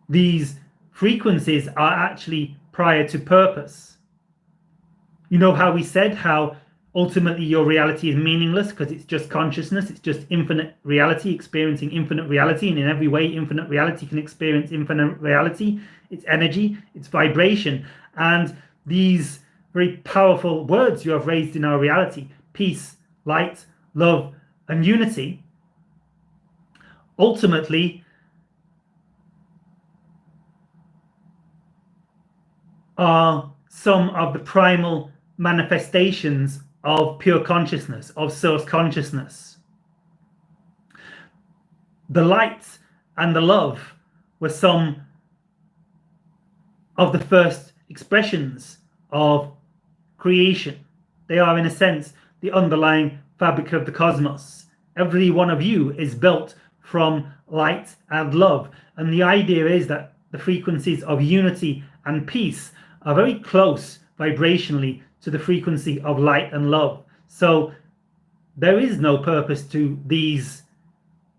These frequencies are actually prior to purpose. You know how we said how ultimately your reality is meaningless because it's just consciousness, it's just infinite reality, experiencing infinite reality, and in every way infinite reality can experience infinite reality. It's energy, it's vibration, and these very powerful words you have raised in our reality, peace, light, love, and unity, ultimately are some of the primal manifestations of pure consciousness, of source consciousness. The light and the love were some of the first expressions of creation. They are, in a sense, the underlying fabric of the cosmos. Every one of you is built from light and love. And the idea is that the frequencies of unity and peace are very close vibrationally to the frequency of light and love. So there is no purpose to these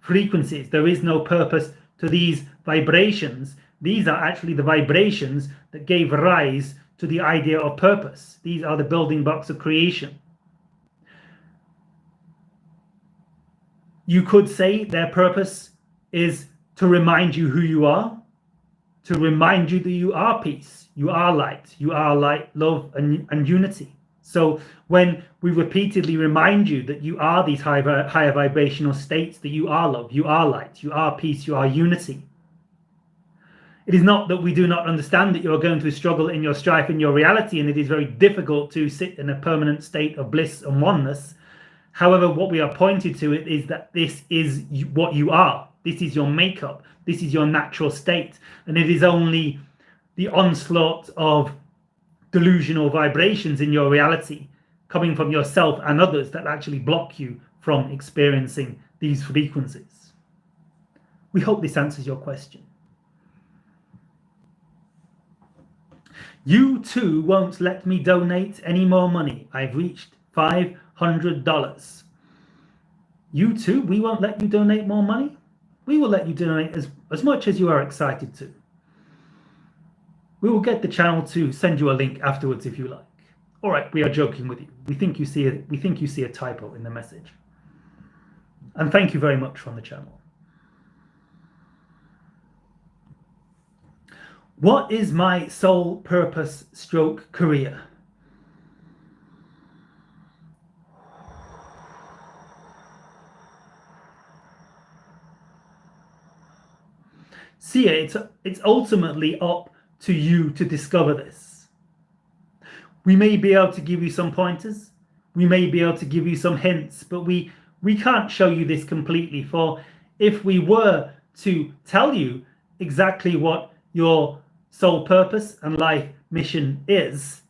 frequencies. There is no purpose to these vibrations. These are actually the vibrations that gave rise to the idea of purpose. These are the building blocks of creation. You could say their purpose is to remind you who you are, to remind you that you are peace, you are light, love, and unity. So when we repeatedly remind you that you are these higher vibrational states, that you are love, you are light, you are peace, you are unity, it is not that we do not understand that you are going through struggle in your strife in your reality, and it is very difficult to sit in a permanent state of bliss and oneness. However, what we are pointed to is that this is what you are. This is your makeup. This is your natural state. And it is only the onslaught of delusional vibrations in your reality coming from yourself and others that actually block you from experiencing these frequencies. We hope this answers your question. You too won't let me donate any more money. I've reached $500. You too, we won't let you donate more money. We will let you donate as much as you are excited to. We will get the channel to send you a link afterwards if you like. All right, we are joking with you. We think you see a typo in the message. And thank you very much from the channel. What is my sole purpose / career? See it, it's ultimately up to you to discover this. We may be able to give you some pointers, we may be able to give you some hints, but we can't show you this completely. For if we were to tell you exactly what your sole purpose and life mission is,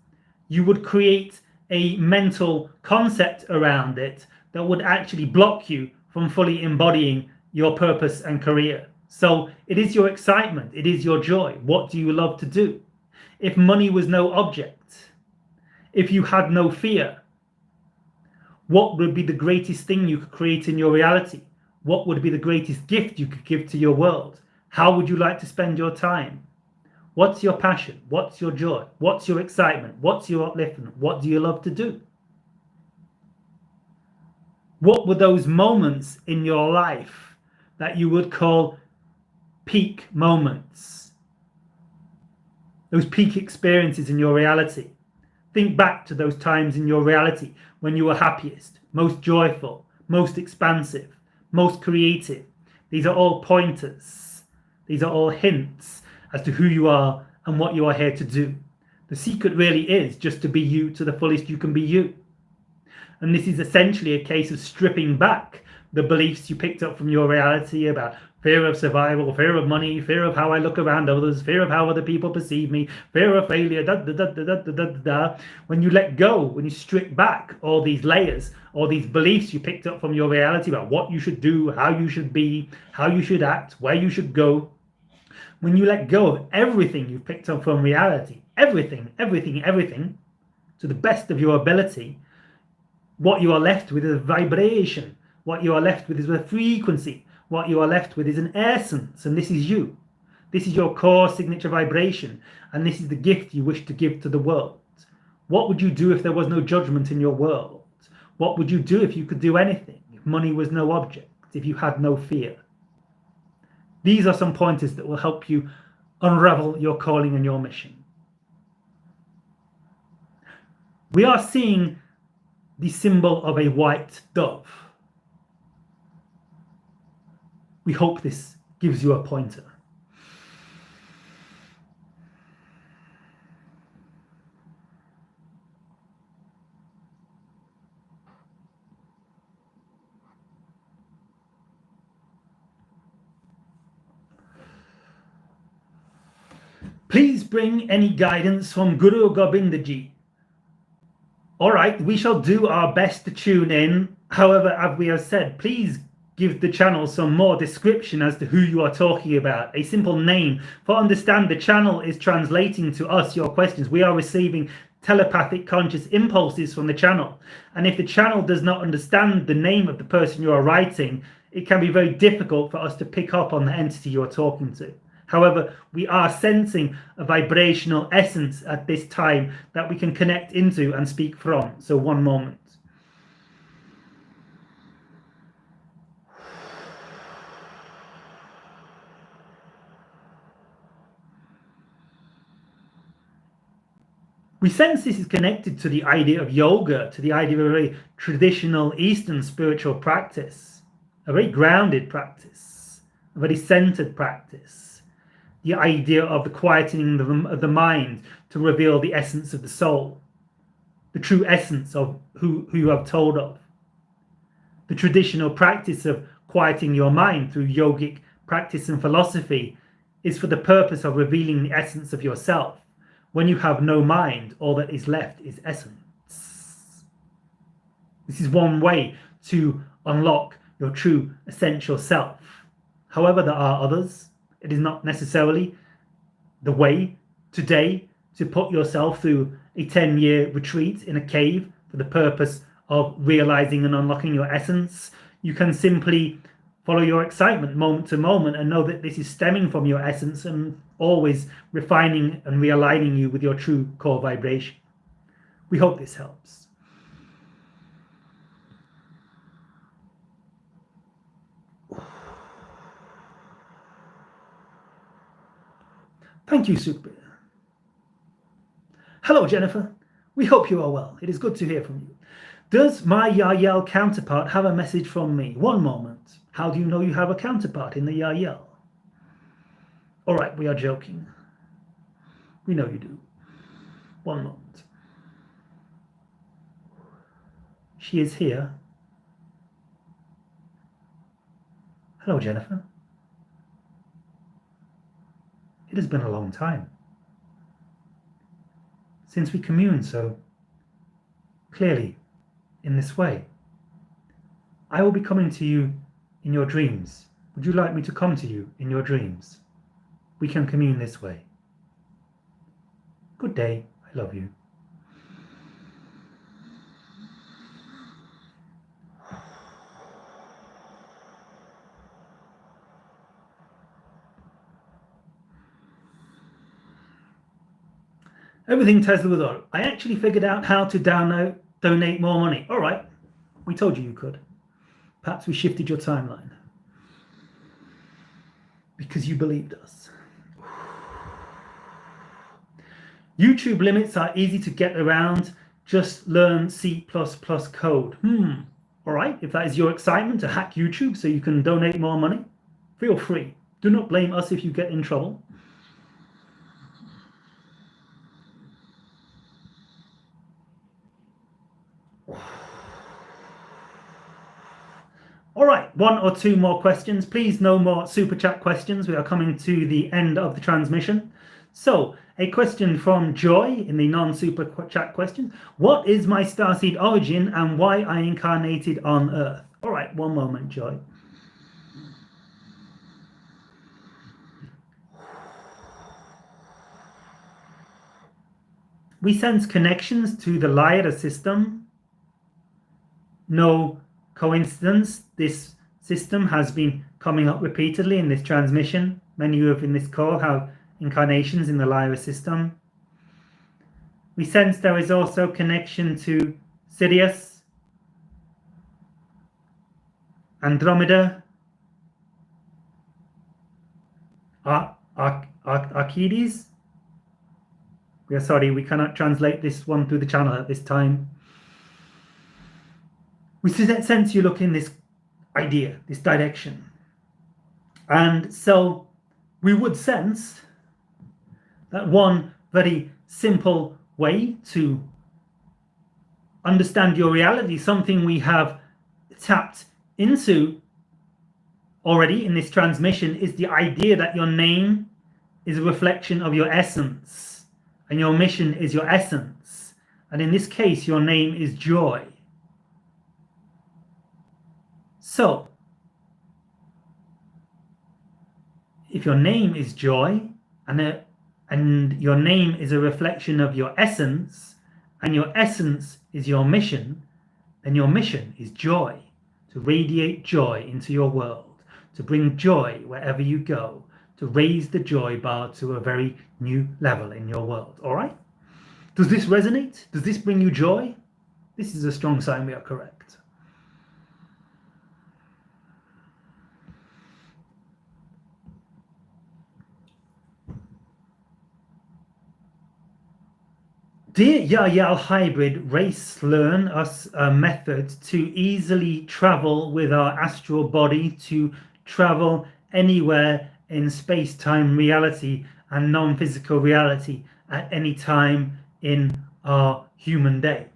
you would create a mental concept around it that would actually block you from fully embodying your purpose and career. So it is your excitement, it is your joy. What do you love to do? If money was no object, if you had no fear, what would be the greatest thing you could create in your reality? What would be the greatest gift you could give to your world? How would you like to spend your time? What's your passion? What's your joy? What's your excitement? What's your upliftment? What do you love to do? What were those moments in your life that you would call peak moments? Those peak experiences in your reality. Think back to those times in your reality when you were happiest, most joyful, most expansive, most creative. These are all pointers. These are all hints as to who you are and what you are here to do. The secret really is just to be you to the fullest you can be you. And this is essentially a case of stripping back the beliefs you picked up from your reality about fear of survival, fear of money, fear of how I look around others, fear of how other people perceive me, fear of failure, When you let go, when you strip back all these layers, all these beliefs you picked up from your reality about what you should do, how you should be, how you should act, where you should go, when you let go of everything you've picked up from reality, everything, to the best of your ability, what you are left with is a vibration. What you are left with is a frequency. What you are left with is an essence, and this is you. This is your core signature vibration, and this is the gift you wish to give to the world. What would you do if there was no judgment in your world? What would you do if you could do anything? If money was no object, if you had no fear? These are some pointers that will help you unravel your calling and your mission. We are seeing the symbol of a white dove. We hope this gives you a pointer. Please bring any guidance from Guru Govindaji. All right, we shall do our best to tune in. However, as we have said, please give the channel some more description as to who you are talking about. A simple name. For understand, the channel is translating to us your questions. We are receiving telepathic conscious impulses from the channel. And if the channel does not understand the name of the person you are writing, it can be very difficult for us to pick up on the entity you are talking to. However, we are sensing a vibrational essence at this time that we can connect into and speak from. So one moment. We sense this is connected to the idea of yoga, to the idea of a very traditional Eastern spiritual practice, a very grounded practice, a very centered practice. The idea of the quietening of the mind to reveal the essence of the soul, the true essence of who you have told of. The traditional practice of quieting your mind through yogic practice and philosophy is for the purpose of revealing the essence of yourself. When you have no mind, all that is left is essence. This is one way to unlock your true essential self. However, there are others. It is not necessarily the way today to put yourself through a 10-year retreat in a cave for the purpose of realizing and unlocking your essence. You can simply follow your excitement moment to moment and know that this is stemming from your essence and always refining and realigning you with your true core vibration. We hope this helps. Thank you, Sukhbir. Hello, Jennifer. We hope you are well. It is good to hear from you. Does my Yahyel counterpart have a message from me? One moment. How do you know you have a counterpart in the Yahyel? All right, we are joking. We know you do. One moment. She is here. Hello, Jennifer. It has been a long time since we communed so clearly in this way. I will be coming to you in your dreams. Would you like me to come to you in your dreams? We can commune this way. Good day. I love you. Everything Tesla was on. I actually figured out how to donate more money. All right. We told you could. Perhaps we shifted your timeline. Because you believed us. YouTube limits are easy to get around. Just learn C++ code. All right. If that is your excitement to hack YouTube so you can donate more money, feel free. Do not blame us if you get in trouble. All right, one or two more questions. Please, no more super chat questions. We are coming to the end of the transmission. So, a question from Joy in the non-super chat question. What is my starseed origin and why I incarnated on Earth? All right, one moment, Joy. We sense connections to the Lyra system. No coincidence, this system has been coming up repeatedly in this transmission. Many of you in this call have incarnations in the Lyra system. We sense there is also connection to Sirius, Andromeda, Archimedes. We are sorry, we cannot translate this one through the channel at this time. We sense you look in this idea, this direction. And so we would sense that one very simple way to understand your reality, something we have tapped into already in this transmission, is the idea that your name is a reflection of your essence and your mission is your essence. And in this case, your name is joy. So, if your name is joy and your name is a reflection of your essence and your essence is your mission, then your mission is joy, to radiate joy into your world, to bring joy wherever you go, to raise the joy bar to a very new level in your world. All right? Does this resonate? Does this bring you joy? This is a strong sign we are correct. Dear Yahyel hybrid, race learn us a method to easily travel with our astral body, to travel anywhere in space-time reality and non-physical reality at any time in our human day.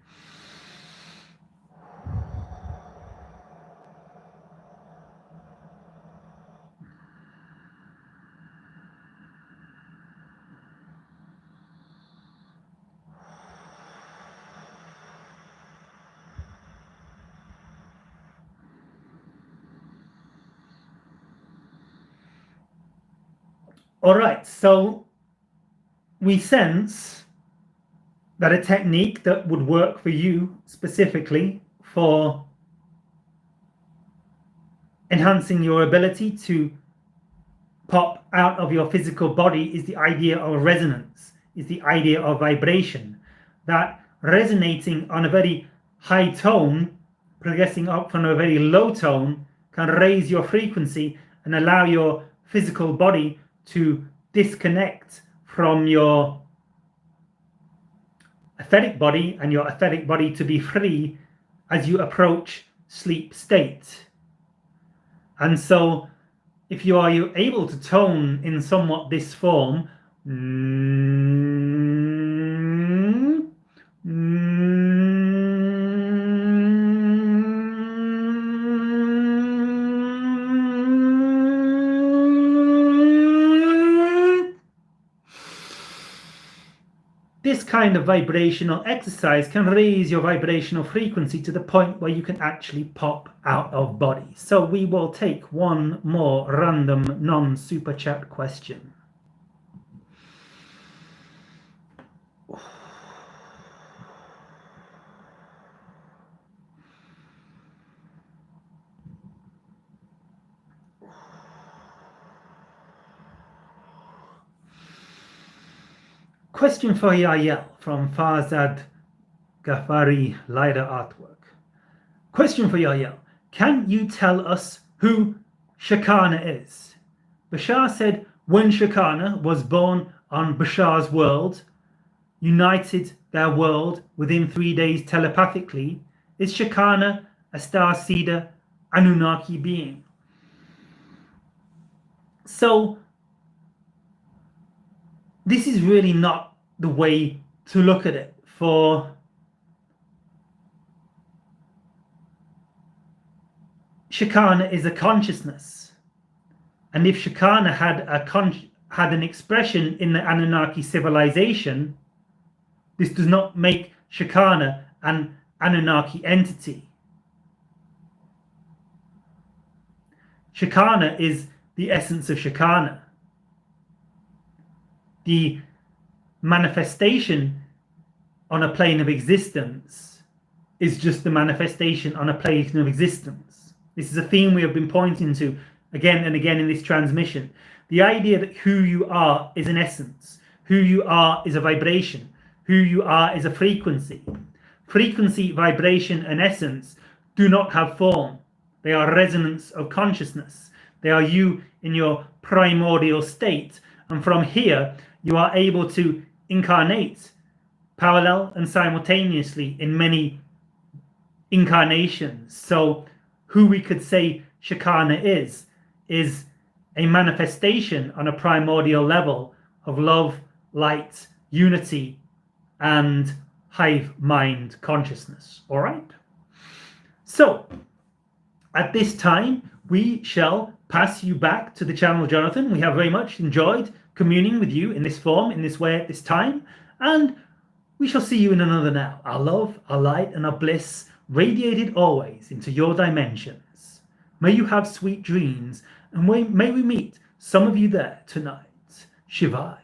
All right, so we sense that a technique that would work for you specifically for enhancing your ability to pop out of your physical body is the idea of resonance, is the idea of vibration. That resonating on a very high tone, progressing up from a very low tone, can raise your frequency and allow your physical body to disconnect from your etheric body and your etheric body to be free as you approach sleep state. And so if you are able to tone in somewhat this form, this kind of vibrational exercise can raise your vibrational frequency to the point where you can actually pop out of body. So we will take one more random non-super chat question. Question for Yahyel from Farzad Ghaffari Lider Artwork. Question for Yahyel. Can you tell us who Shakana is? Bashar said when Shakana was born on Bashar's world, united their world within 3 days telepathically, is Shakana a star-seeder Anunnaki being? So this is really not the way to look at it. For Shakana is a consciousness, and if Shakana had an expression in the Anunnaki civilization, this does not make Shakana an Anunnaki entity. Shakana is the essence of Shakana. The manifestation on a plane of existence is just the manifestation on a plane of existence. This is a theme we have been pointing to again and again in this transmission. The idea that who you are is an essence, who you are is a vibration, who you are is a frequency. Frequency, vibration, and essence do not have form. They are resonance of consciousness. They are you in your primordial state. And from here, you are able to incarnate parallel and simultaneously in many incarnations. So who we could say Shakana is a manifestation on a primordial level of love, light, unity, and hive mind consciousness. All right? So at this time, we shall pass you back to the channel, Jonathan. We have very much enjoyed communing with you in this form, in this way, at this time, and we shall see you in another now. Our love, our light, and our bliss radiated always into your dimensions. May you have sweet dreams, and may we meet some of you there tonight. Shivai.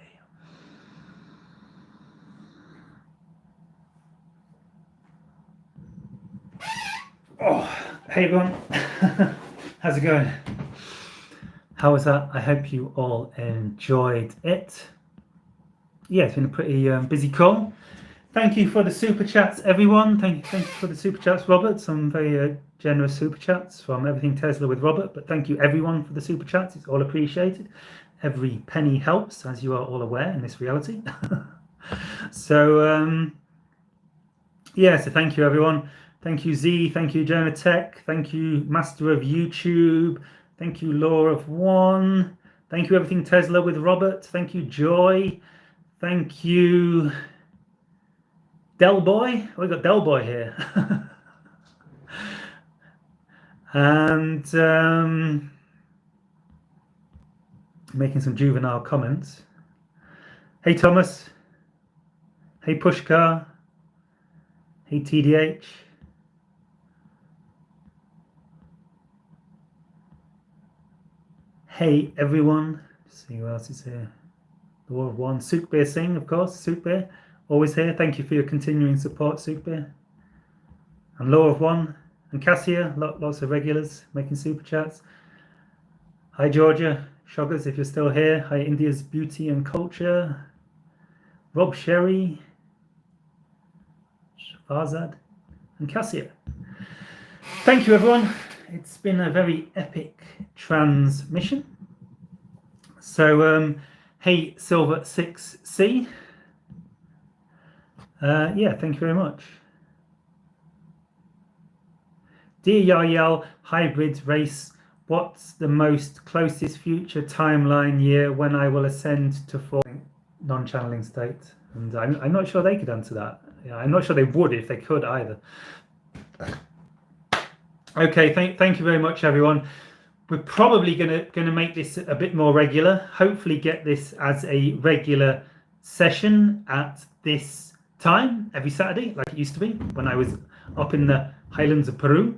Oh, hey everyone. How's it going? How was that? I hope you all enjoyed it. Yeah, it's been a pretty busy call. Thank you for the super chats, everyone. Thank you for the super chats, Robert. Some very generous super chats from Everything Tesla with Robert. But thank you, everyone, for the super chats. It's all appreciated. Every penny helps, as you are all aware in this reality. So, yeah, so thank you, everyone. Thank you, Z. Thank you, Jonah Tech. Thank you, Master of YouTube. Thank you, Law of One. Thank you, Everything Tesla with Robert. Thank you, Joy. Thank you, Del Boy. Oh, we got Del Boy here. And making some juvenile comments. Hey, Thomas. Hey, Pushkar. Hey, TDH. Hey everyone. Let's see who else is here. The War of One. Sukbir Singh, of course. Sukbir, always here. Thank you for your continuing support, Sukbir. And Law of One. And Cassia, lots of regulars making super chats. Hi Georgia. Shoggers, if you're still here. Hi India's Beauty and Culture. Rob Sherry. Farzad. And Cassia. Thank you everyone. It's been a very epic transmission. So, hey, Silver 6C. Yeah, thank you very much. Dear Yahyel, hybrid race what's the most closest future timeline year when I will ascend to full non-channeling state? And I'm not sure they could answer that. I'm not sure they would if they could either. Okay, thank you very much, everyone. We're probably gonna make this a bit more regular. Hopefully, get this as a regular session at this time every Saturday, like it used to be when I was up in the highlands of Peru.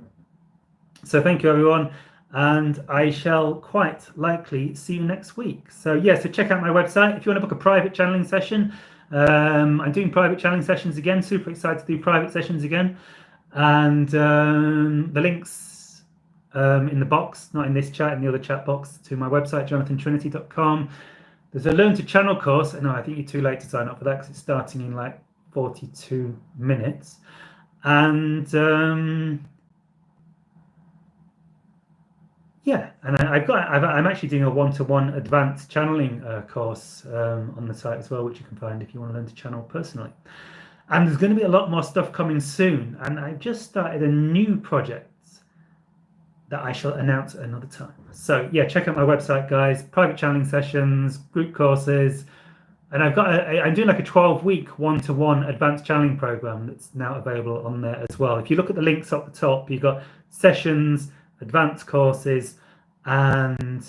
So thank you, everyone, and I shall quite likely see you next week. So yeah, so check out my website if you want to book a private channeling session. I'm doing private channeling sessions again. Super excited to do private sessions again, and the links in the box, not in this chat, in the other chat box, to my website, jonathantrinity.com. There's a Learn to Channel course. No, I think you're too late to sign up for that because it's starting in like 42 minutes. And yeah, and I'm actually doing a one-to-one advanced channeling course on the site as well, which you can find if you want to learn to channel personally. And there's going to be a lot more stuff coming soon. And I've just started a new project that I shall announce at another time. So yeah, check out my website, guys. Private channeling sessions, group courses, and I'm doing like a 12-week one-to-one advanced channeling program that's now available on there as well. If you look at the links up the top, you've got sessions, advanced courses, and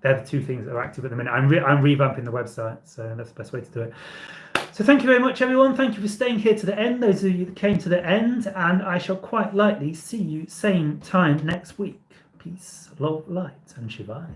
they're the two things that are active at the minute. I'm revamping the website, so that's the best way to do it. So thank you very much, everyone. Thank you for staying here to the end, those of you that came to the end, and I shall quite likely see you same time next week. Peace, love, light, and Shivai.